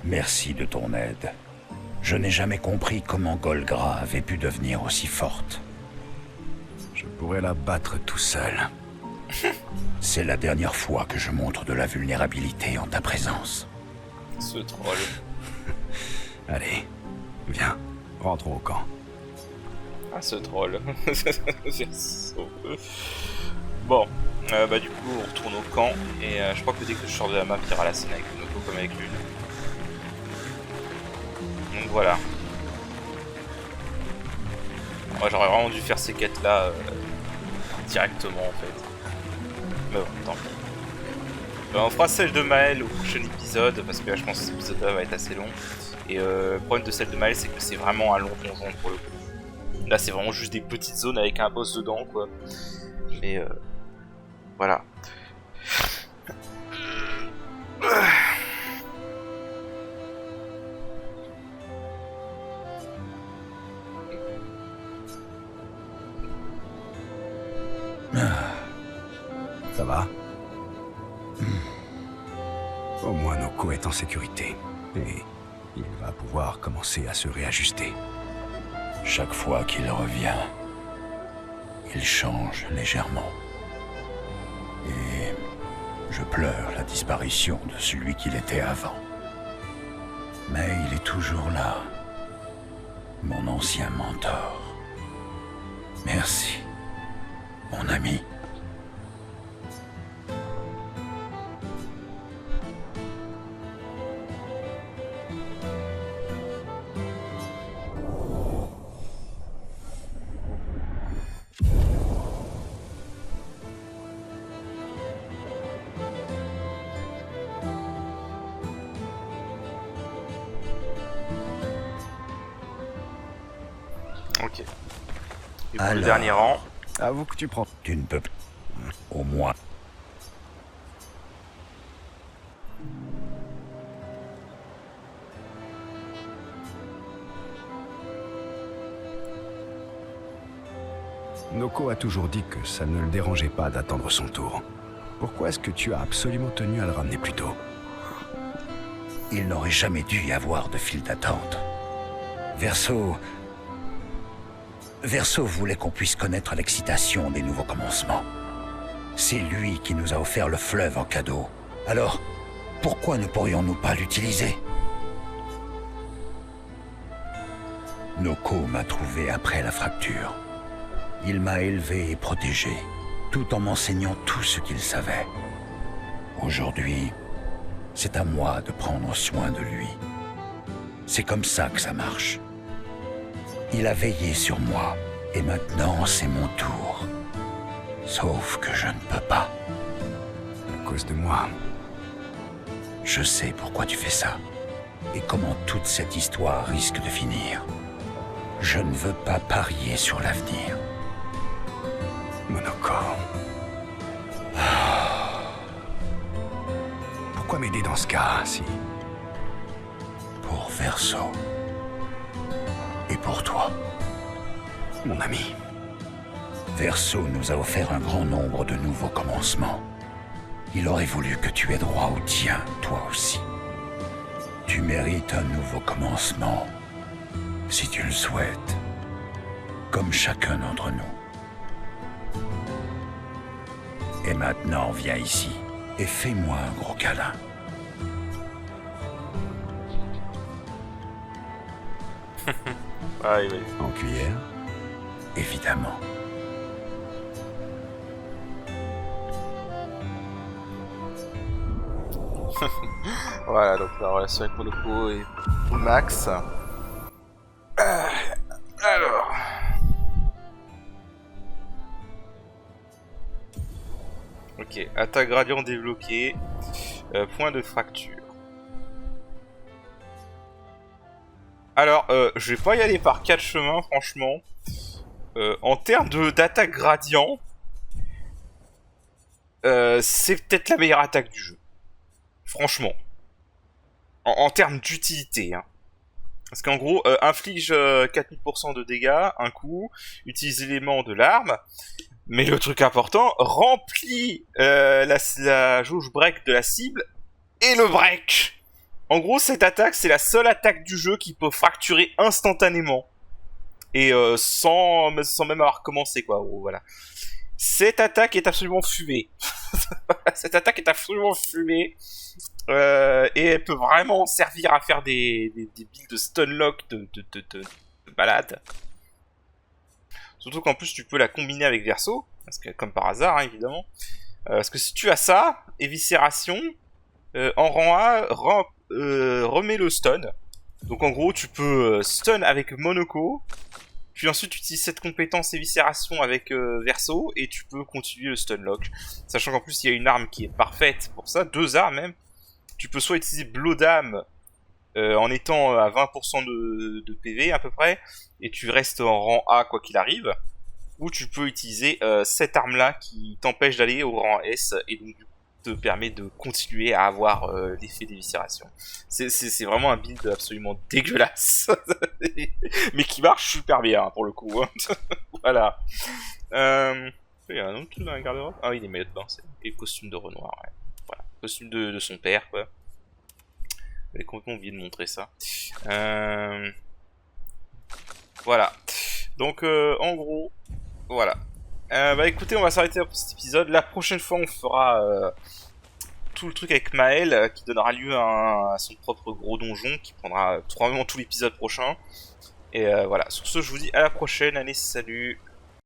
Merci de ton aide. Je n'ai jamais compris comment Golgra avait pu devenir aussi forte. Je pourrais la battre tout seul. C'est la dernière fois que je montre de la vulnérabilité en ta présence. Ce troll. Allez, viens, rentrons au camp. Ah, ce troll. Bon, bah du coup, on retourne au camp. Et je crois que dès que je sors de la map, il y aura la scène avec Noko comme avec Lune. Donc voilà. Moi, j'aurais vraiment dû faire ces quêtes-là directement en fait. Mais bon, tant pis. On fera celle de Maël au prochain épisode, parce que là, je pense que cet épisode-là va être assez long. Et le problème de celle de Maël, c'est que c'est vraiment un long donjon pour le coup. Là, c'est vraiment juste des petites zones avec un boss dedans, quoi. Mais voilà. Ça va? Au moins Noko est en sécurité. Et il va pouvoir commencer à se réajuster. Chaque fois qu'il revient, il change légèrement. Et je pleure la disparition de celui qu'il était avant. Mais il est toujours là, mon ancien mentor. Merci, mon ami. Ok. Et pour le dernier rang. Avoue que tu prends. Tu ne peux plus. Au moins. Noko a toujours dit que ça ne le dérangeait pas d'attendre son tour. Pourquoi est-ce que tu as absolument tenu à le ramener plus tôt? Il n'aurait jamais dû y avoir de file d'attente. Verso voulait qu'on puisse connaître l'excitation des nouveaux commencements. C'est lui qui nous a offert le fleuve en cadeau, Alors, pourquoi ne pourrions-nous pas l'utiliser? Noko m'a trouvé après la fracture. Il m'a élevé et protégé, tout en m'enseignant tout ce qu'il savait. Aujourd'hui, c'est à moi de prendre soin de lui. C'est comme ça que ça marche. Il a veillé sur moi, et maintenant c'est mon tour. Sauf que je ne peux pas. À cause de moi. Je sais pourquoi tu fais ça, et comment toute cette histoire risque de finir. Je ne veux pas parier sur l'avenir. Monoko. Pourquoi m'aider dans ce cas, si... Pour Verso. Et pour toi. Mon ami. Verso nous a offert un grand nombre de nouveaux commencements. Il aurait voulu que tu aies droit au tien, toi aussi. Tu mérites un nouveau commencement, si tu le souhaites, comme chacun d'entre nous. Et maintenant, viens ici et fais-moi un gros câlin. Ah, oui. En cuillère? Évidemment. Voilà, donc la relation avec Monoko est au max. Alors... Ok, attaque gradient débloqué. Point de fracture. Alors, je vais pas y aller par 4 chemins, franchement. En termes d'attaque gradient, c'est peut-être la meilleure attaque du jeu. Franchement. En termes d'utilité, hein. Parce qu'en gros, inflige 4000% de dégâts, un coup, utilise l'élément de l'arme, mais le truc important, remplit la jauge break de la cible, et le break. En gros, cette attaque, c'est la seule attaque du jeu qui peut fracturer instantanément. Et sans même avoir commencé, quoi, gros, voilà. Cette attaque est absolument fumée. Cette attaque est absolument fumée. Et elle peut vraiment servir à faire des builds de stunlock de balade. Surtout qu'en plus tu peux la combiner avec Verso, parce que comme par hasard, hein, évidemment. Parce que si tu as ça, éviscération, en rang A, remet le stun. Donc en gros tu peux stun avec Monoko, puis ensuite tu utilises cette compétence éviscération avec Verso, et tu peux continuer le stunlock. Sachant qu'en plus il y a une arme qui est parfaite pour ça, 2 armes même. Tu peux soit utiliser Blodam en étant à 20% de PV à peu près, et tu restes en rang A quoi qu'il arrive, ou tu peux utiliser cette arme-là qui t'empêche d'aller au rang S, et donc du coup te permet de continuer à avoir l'effet d'éviscération. C'est vraiment un build absolument dégueulasse, mais qui marche super bien hein, pour le coup. Hein. Voilà. Il y a un autre truc dans la garde-robe. Ah oui, les maillots de bain, c'est le costume de Renoir. Ouais. Voilà, costume de son père, quoi. J'avais complètement oublié de montrer ça. Voilà. Donc, en gros, voilà. Bah écoutez, on va s'arrêter pour cet épisode. La prochaine fois, on fera tout le truc avec Maël, qui donnera lieu à son propre gros donjon, qui prendra probablement tout l'épisode prochain. Et voilà, sur ce, je vous dis à la prochaine. Allez, salut!